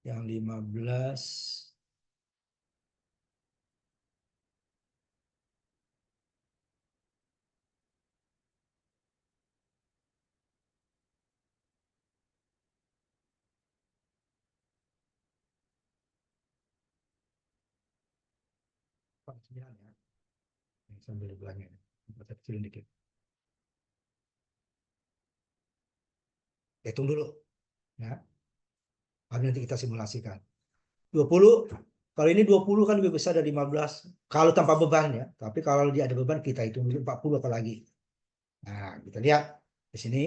Yang 15 49 ya. Ini sambil dibelanya. Kita kecilin dikit. Hitung dulu ya. Lalu nanti kita simulasikan. 20, kalau ini 20 kan lebih besar dari 15 kalau tanpa beban ya. Tapi kalau dia ada beban kita hitung dulu 40 apalagi. Nah, kita lihat di sini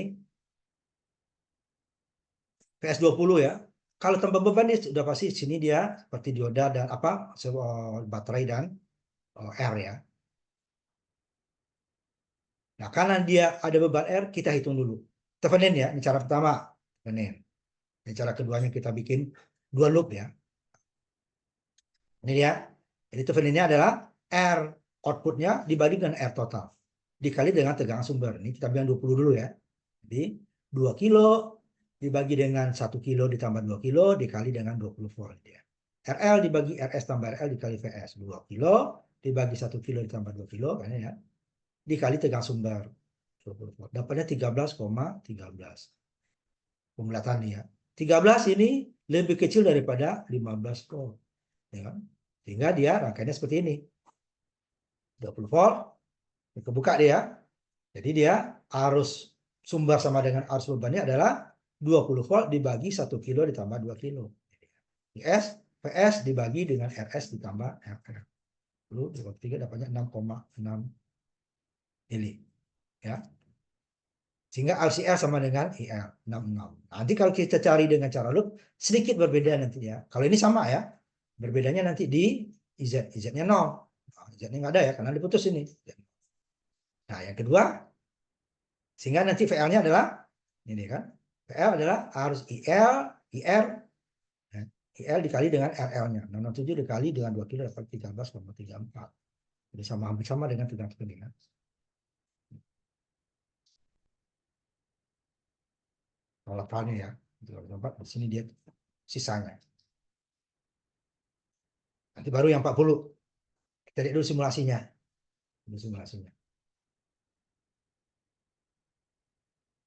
PS 20 ya. Kalau tanpa beban dia sudah pasti di sini dia seperti dioda dan apa baterai dan R ya. Nah, karena dia ada beban R, kita hitung dulu. Tevenin ya, ini cara pertama. Tevenin. Ini cara keduanya kita bikin dua loop ya. Ini dia. Jadi teveninnya adalah R outputnya dibagi dengan R total. Dikali dengan tegangan sumber. Ini kita bilang 20 dulu ya. Jadi 2 kilo dibagi dengan 1 kilo ditambah 2 kilo dikali dengan 20 volt. Ya. RL dibagi RS tambah RL dikali VS. 2 kilo dibagi 1 kilo ditambah 2 kilo. Kan ya. Dikali tegangan sumber. 20 volt. Dapatnya 13,13. Pemulatannya ya. 13 ini lebih kecil daripada 15 volt. Ya kan? Sehingga dia rangkaiannya seperti ini. 20 volt. Kebuka dia. Jadi dia arus sumber sama dengan arus bebannya adalah 20 volt dibagi 1 kilo ditambah 2 kilo. IS, PS dibagi dengan RS ditambah RR. Lalu 23 dapatnya 6,6 mili. Ya. Sehingga RCL sama dengan IL 66. Nanti kalau kita cari dengan cara loop sedikit berbeda nanti ya. Kalau ini sama ya. Berbedanya nanti di IZ. IZ-nya 0. Nah, IZ-nya nggak ada ya karena diputus ini. Nah, yang kedua sehingga nanti VL-nya adalah ini kan. VL adalah arus IL, IR, ya, IL dikali dengan RL-nya. 67 dikali dengan 2 kilo dapat 13,34. Jadi sama hampir sama dengan tegangan kepentingan. Lapannya ya. Di sini dia sisanya. Nanti baru yang 40. Kita lihat dulu simulasinya. Ini simulasinya.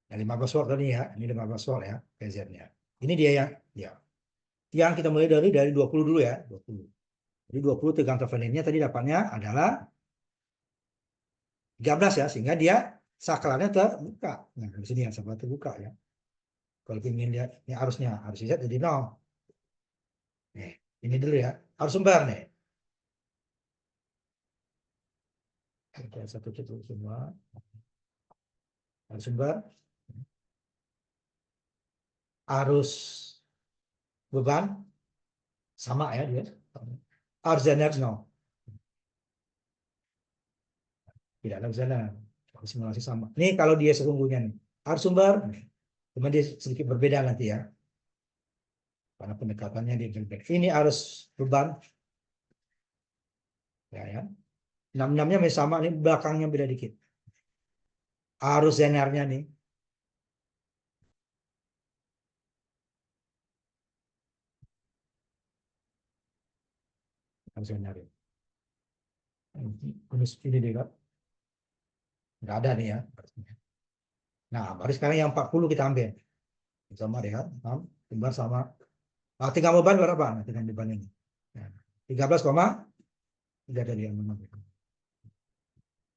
Nah, 15 volt tadi ya. Ini 15 volt ya. PZ-nya. Ini dia yang ya. yang kita mulai dari 20 dulu ya, 20. Jadi 20 tegangan Theveninnya tadi dapatnya adalah 13 ya, sehingga dia saklarnya terbuka. Nah, di sini yang saklar terbuka ya. Kalau ingin lihat ini arusnya, arus Z jadi 0. Nih, ini dulu ya, arus sumber nih. Oke, satu tutup semua. Arus sumber, arus beban sama ya dia. Arus zener 0. Tidak ada zener. Simulasi sama. Ini kalau dia sesungguhnya nih. Arus sumber, cuma dia sedikit berbeda nanti ya. Karena pendekatannya dia berbeda. Ini arus beban. Ya. 66-nya masih sama, ini belakangnya beda dikit. Arus zenernya nih. Arus zener. Ini dia kan. Nggak ada nih ya. Nah, baru sekarang yang 40 kita ambil. Sama deh kan. Timbar sama. Nah, tinggal beban berapa? Nah, tinggal beban ini. Nah, 13,3 tadi yang menang.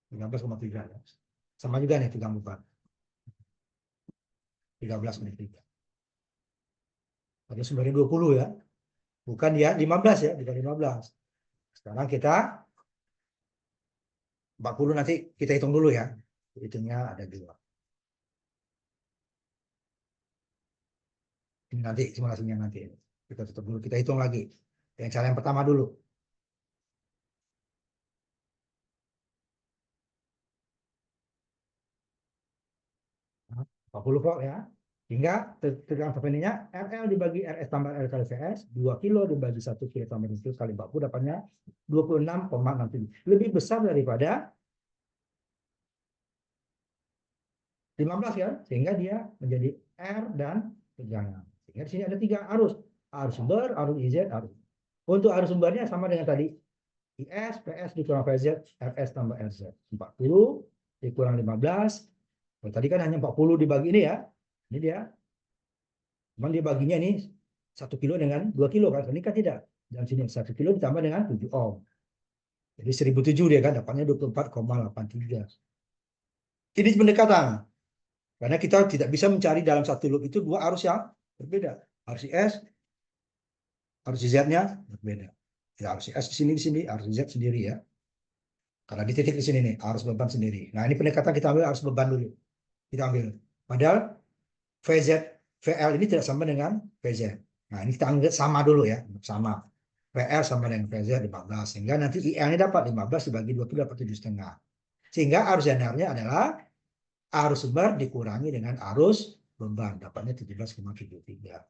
13,3 ya. Sama juga nih tinggal beban. 13,3. Tadi sebenarnya 20 ya. Bukan ya 15 ya, bukan 15. Sekarang kita 40 nanti kita hitung dulu ya. Hitungnya ada 2. Ini nanti simulasinya nanti. Kita tutup dulu, kita hitung lagi. Yang cara yang pertama dulu. 40 volt ya. Hingga tegangan Theveninnya RL dibagi RS tambah R kali VS, 2 kilo dibagi 1 kilo tambah 1 kali 40 dapatnya 26,6. Lebih besar daripada 15 ya, sehingga dia menjadi R dan tegangan. Sehingga di sini ada 3 arus. Arus sumber, arus IZ, arus. Untuk arus sumbernya sama dengan tadi. IS, PS dikurang VZ, RS tambah RZ. 40 dikurang 15. Oh, tadi kan hanya 40 dibagi ini ya. Ini dia. Cuman dia baginya ini 1 kilo dengan 2 kilo kan. Ini kan tidak. Dan sini 1 kilo ditambah dengan 7 ohm. Jadi 1007 dia kan dapatnya 24,83. Ini pendekatan. Karena kita tidak bisa mencari dalam satu loop itu 2 arus yang berbeda. Arus IS, arus Z-nya berbeda. Ya, arus IS di sini, arus Z sendiri ya. Karena di titik di sini nih, arus beban sendiri. Nah, ini pendekatan kita ambil arus beban dulu. Kita ambil. Padahal VZ, VL ini tidak sama dengan VZ. Nah, ini kita anggap sama dulu ya. Sama. VL sama dengan VZ 15. Sehingga nanti IL ini dapat 15 dibagi 2 itu dapat 7,5. Sehingga arus zenernya adalah arus sumber dikurangi dengan arus beban. Dapatnya 17,73.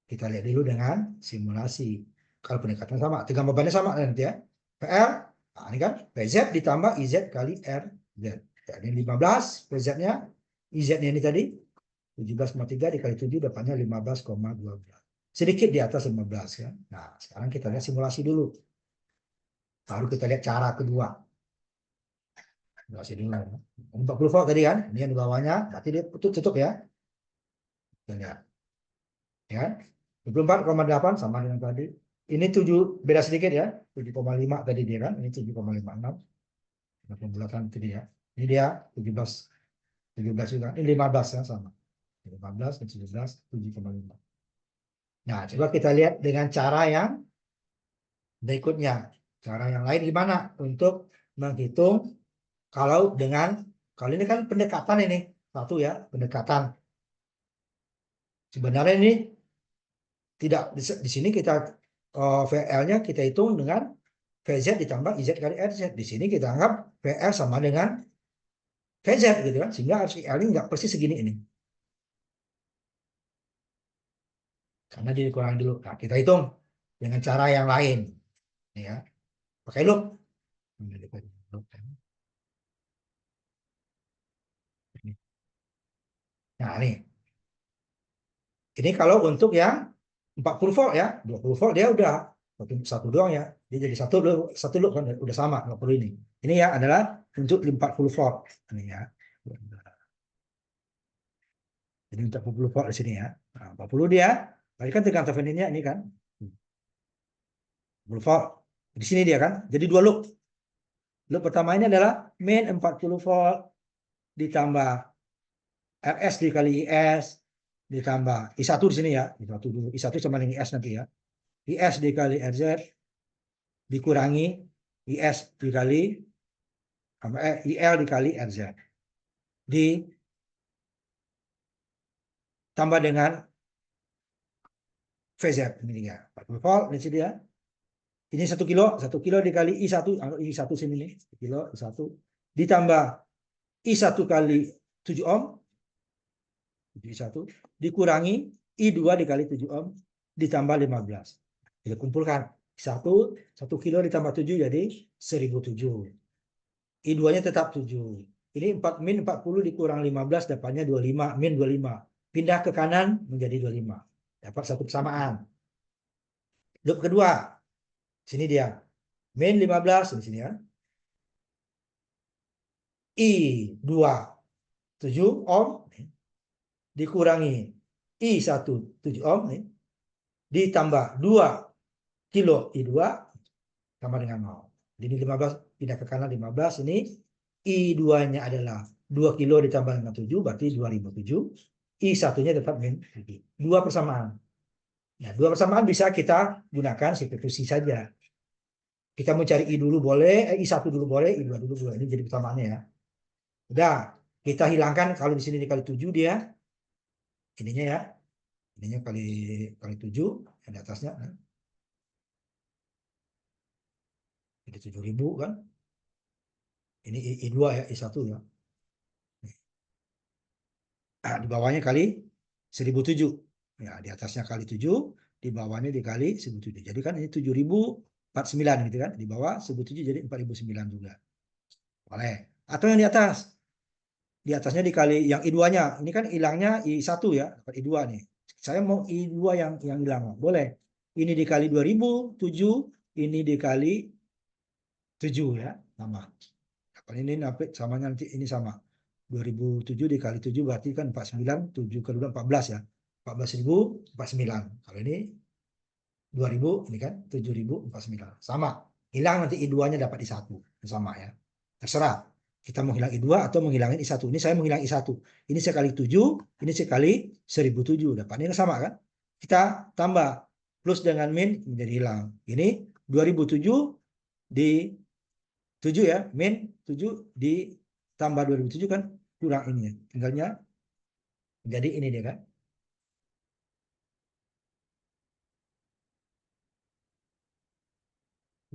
Kita lihat dulu dengan simulasi. Kalau pendekatan sama, tegangan bebannya sama nanti ya. PL, nah ini kan PZ ditambah IZ kali RZ. Ya, ini 15 PZ-nya, IZ-nya ini tadi 17,3 dikali 7 dapatnya 15,12. Sedikit di atas 15 ya. Nah, sekarang kita lihat simulasi dulu. Baru kita lihat cara kedua. Simulasi dulu. 40 volt tadi kan, ini yang di bawahnya, berarti dia tutup ya. Kita lihat. Ya. 24,8 sama dengan tadi. Ini 7 beda sedikit ya. 7,5 tadi dia kan. Ini 7,56. Pembulatan itu dia. Ini dia 17 juga. Ini 15 ya sama. 15 dan 17 7,5. Nah, coba kita lihat dengan cara yang berikutnya. Cara yang lain gimana untuk menghitung kalau ini kan pendekatan ini. Satu ya, pendekatan. Sebenarnya ini tidak di sini kita VL-nya kita hitung dengan VZ ditambah IZ kali RZ. Di sini kita anggap VL sama dengan VZ gitu kan. Sehingga arus IL ini nggak persis segini ini. Karena dikurangi dulu. Nah, kita hitung dengan cara yang lain. Ya. Pakai loop. Nah, ini. Ini kalau untuk yang 40 volt ya. 20 volt dia udah satu doang ya. Dia jadi satu loop kan udah sama, nggak perlu ini. Ini ya adalah untuk 40 volt. Ini ya. Jadi untuk 40 volt di sini ya. Nah, 40 dia Tadi kan tegangan Theveninnya ini kan 10 volt. Di sini dia kan. Jadi dua loop. Loop pertama ini adalah main 40 volt ditambah RS dikali IS ditambah I1 di sini ya. I1 dulu. I1 sama dengan IS nanti ya. IS dikali RZ dikurangi IS dikali IL dikali RZ. Ditambah dengan VZ ini dia. 40 volt di sini ya. Ini 1 kilo dikali I1, I1 sini nih, 1 kilo I1 ditambah I1 kali 7 ohm, I1 dikurangi I2 dikali 7 ohm ditambah 15. Kita kumpulkan 1 kilo ditambah 7 jadi 1007. I2-nya tetap 7. Ini 4 min 40 dikurang 15 dapatnya 25, min 25. Pindah ke kanan menjadi 25. Dapat satu persamaan. Loop kedua. Sini dia. Min 15 di sini ya. I2 7 ohm dikurangi I1 7 ohm nih, ditambah 2 kilo I2 sama dengan 0. Jadi 15 pindah ke kanan 15 ini I2-nya adalah 2 kilo ditambah dengan 7 berarti 2007. I1-nya tetap min 7. Dua persamaan. Nah, dua persamaan bisa kita gunakan substitusi saja. Kita mau cari I dulu boleh, I1 dulu boleh, I2 dulu boleh. Ini jadi persamaannya ya. Udah, kita hilangkan kalau di sini dikali 7 dia. Ininya ya. Ininya kali 7 yang di atasnya. Jadi 7.000 kan. Ini I2 ya, I1 ya. Nah, di bawahnya kali 1007. Ya, di atasnya kali 7, di bawahnya dikali 1007. Jadi kan ini 7.049 gitu kan. Di bawah 1007 jadi 4.009 juga. Boleh. Atau yang di atas. Di atasnya dikali yang I2-nya. Ini kan hilangnya I1 ya, dapat I2 nih. Saya mau I2 yang hilang. Boleh. Ini dikali 2007, ini dikali 7 ya, sama. Ini samanya nanti ini sama. 2007 dikali 7 berarti kan 49, 7 ke 2 14 ya. 14.049. Kalau ini 2000 ini kan 7.049. Sama. Hilang nanti I2-nya dapat I1. Sama ya. Terserah. Kita mau hilang I2 atau menghilangin I1. Ini saya menghilang I1. Ini saya kali 7, ini saya kali 1007. Dapatnya sama kan? Kita tambah plus dengan min menjadi hilang. Ini 2007 di 7 ya, min 7 ditambah 2007 kan kurang ini ya. Tinggalnya jadi ini dia kan.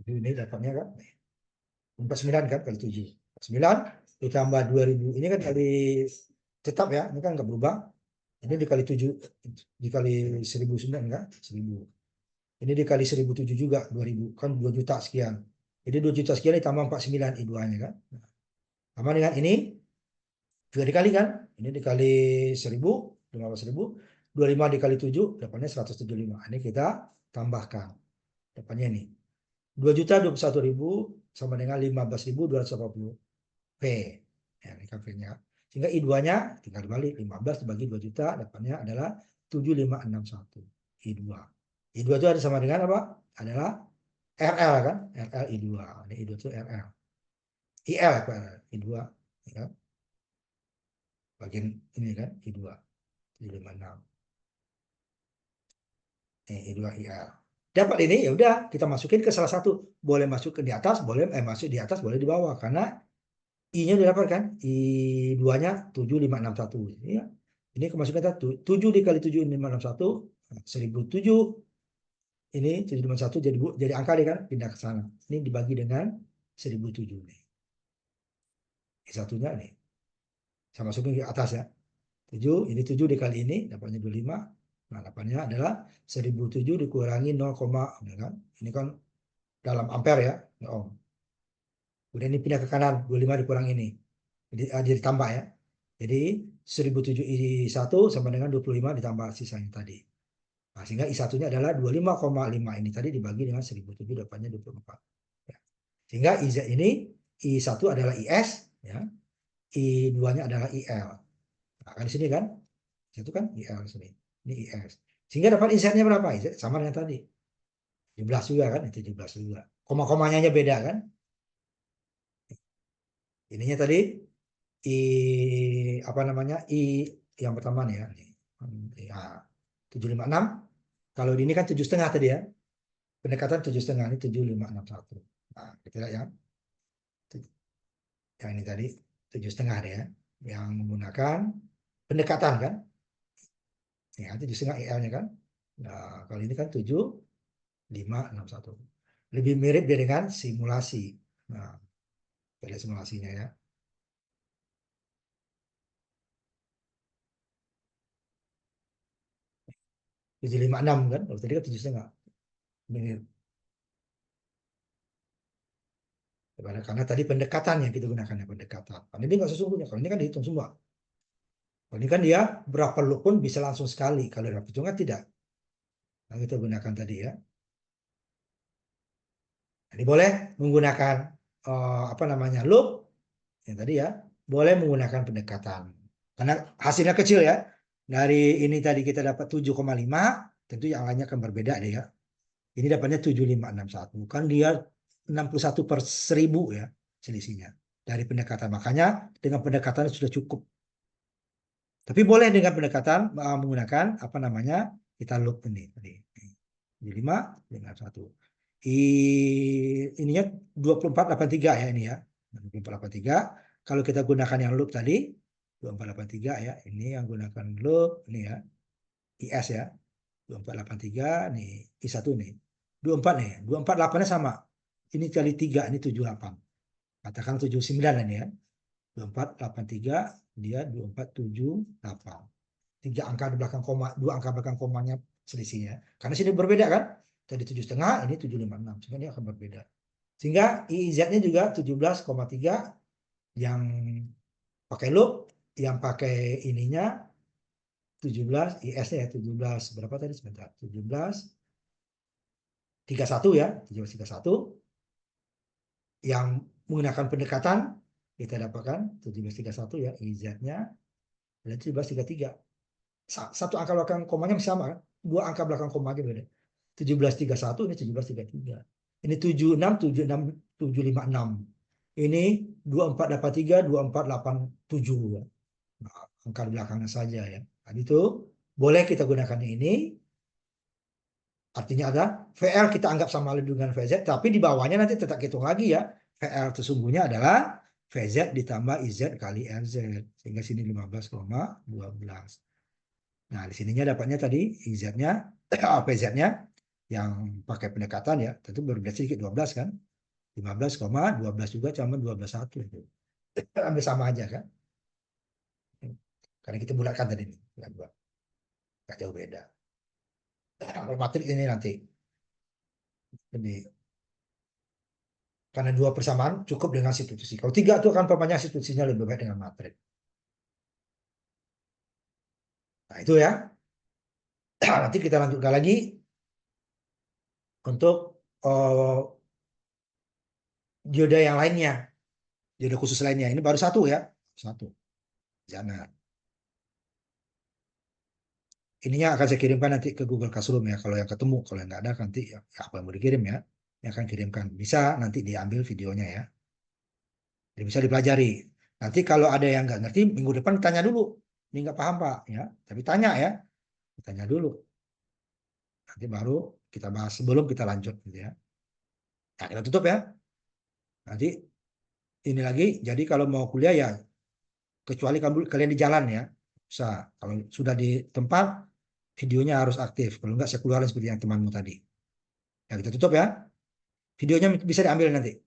Ini dapatnya kan 49 kan kali 7. 9 ditambah 2000. Ini kan kali tetap ya, ini kan nggak berubah. Ini dikali 7 dikali 1009 enggak? 1000. Ini dikali 1007 juga 2000 kan 2 juta sekian. Jadi 2 juta sekian ditambah 49 I2-nya kan. Sama dengan ini juga dikali kan? Ini dikali 1000, 15.000, 25 dikali 7 dapatnya 175. Ini kita tambahkan. Dapatnya ini. 2.021.000 sama dengan 15.280 P. Ya, ini KP-nya. Sehingga I2-nya tinggal dibalik 15 dibagi 2 juta dapatnya adalah 7561 I2. I2 itu ada sama dengan apa? Adalah RL kan? RL I2. Ini I2 itu RL. IL apa? I2 ya. Bagian ini kan I2 756. I2 IL. Dapat ini ya udah kita masukin ke salah satu. Boleh masuk ke di atas, boleh masuk di atas, boleh di bawah karena I-nya udah dapat kan? I2-nya 7561 ya. Ini kemasukan 7 dikali 7561 1007. Ini 751 jadi angka deh kan pindah ke sana. Ini dibagi dengan 1007 nih. Satunya nih. Saya masukin ke atas ya. 7 ini 7 dikali ini dapatnya 25. Nah, dapatnya adalah 1007 dikurangi 0, ya kan? Ini kan dalam ampere ya, ohm. Kemudian ini pindah ke kanan, 25 dikurang ini. Jadi tambah ya. Jadi 1007 I1 sama dengan 25 ditambah sisanya tadi. Nah, sehingga I1-nya adalah 25,5 ini tadi dibagi dengan 1007 dapatnya 24. Ya. Sehingga IZ ini I1 adalah IS, ya. I2-nya adalah IL. Nah, kan di sini kan? Itu kan IL di sini. Ini IS. Sehingga dapat insightnya berapa? Insight sama dengan tadi. 17 juga kan, 17 juga. Koma-komanya aja beda kan. Ininya tadi i apa namanya? I yang pertama nih ya. Ya, 756. Kalau ini kan 7,5 tadi ya. Pendekatan 7,5 ini 7561. Nah, kita lihat ya. Yang ini tadi 7,5 ya. Yang menggunakan pendekatan kan. Ya, 7,5 IL-nya kan. Nah, kalau ini kan 7561. Lebih mirip dia dengan simulasi. Nah, kita lihat simulasinya ya. 756 kan. Kalau tadi kan 7,5. Mirip. Karena tadi pendekatan yang kita gunakan ya, pendekatan. Karena ini nggak sesungguhnya. Kalau ini kan dihitung semua. Kalau ini kan dia berapa loop pun bisa langsung sekali. Kalau dapat hitungan tidak. Nah, kita gunakan tadi ya. Jadi boleh menggunakan apa namanya loop yang tadi ya. Boleh menggunakan pendekatan. Karena hasilnya kecil ya. Dari ini tadi kita dapat 7,5. Tentu yang lainnya akan berbeda deh ya. Ini dapatnya 7561. Kan dia 61/1000 ya selisihnya. Dari pendekatan. Makanya dengan pendekatan sudah cukup. Tapi boleh dengan pendekatan menggunakan apa namanya kita loop ini tadi 5 dengan 1. Ininya 2483 ya ini ya 2483. Kalau kita gunakan yang loop tadi 2483 ya ini yang gunakan loop ini ya IS ya 2483 nih I1 nih 24 nih 248-nya sama ini kali 3 ini 78 katakan 79 ini ya 2483 dia 2478. 3 angka di belakang koma, 2 angka belakang komanya selisihnya. Karena sini berbeda kan? Tadi 7,5, ini 756. Sehingga ini akan berbeda. Sehingga IZ-nya juga 17,3 yang pakai loop, yang pakai ininya 17, IS-nya ya 17 berapa tadi sebentar? 17,31 ya, 17,31 yang menggunakan pendekatan kita dapatkan 17,31 ya IZ-nya dan 17,33. Satu angka belakang komanya masih sama kan? Dua angka belakang koma aja beda. 17,31 ini 17,33. Ini 76, 76, 756. Ini 2483, 2487 ya. Nah, angka belakangnya saja ya. Nah, itu boleh kita gunakan ini. Artinya ada VL kita anggap sama dengan VZ, tapi di bawahnya nanti tetap hitung lagi ya. VL sesungguhnya adalah VZ ditambah IZ kali RZ. Sehingga sini 15,12. Nah, di sininya dapatnya tadi IZ-nya, PZ-nya yang pakai pendekatan ya, tentu berbeda sedikit 12 kan. 15,12 juga cuma 12,1 itu. Ambil sama aja kan. Karena kita bulatkan tadi nih, nggak jauh beda. Kalau matrik ini nanti lebih karena 2 persamaan cukup dengan substitusi. Kalau 3 itu akan perpanjang substitusinya lebih baik dengan matrik. Nah, itu ya. Nanti kita lanjutkan lagi untuk dioda yang lainnya, dioda khusus lainnya. Ini baru satu ya, satu. Jangan. Ininya akan saya kirimkan nanti ke Google Classroom ya. Kalau yang ketemu, kalau yang nggak ada nanti ya, apa yang mau dikirim ya, yang akan kirimkan. Bisa nanti diambil videonya ya. Jadi bisa dipelajari. Nanti kalau ada yang nggak ngerti, minggu depan tanya dulu. Ini nggak paham Pak ya, tapi tanya ya, tanya dulu. Nanti baru kita bahas sebelum kita lanjut gitu ya. Nah, kita tutup ya. Nanti ini lagi. Jadi kalau mau kuliah ya, kecuali kalian di jalan ya, bisa. Kalau sudah di tempat, videonya harus aktif. Kalau enggak, saya keluarin seperti yang temanmu tadi. Ya, kita tutup ya. Videonya bisa diambil nanti.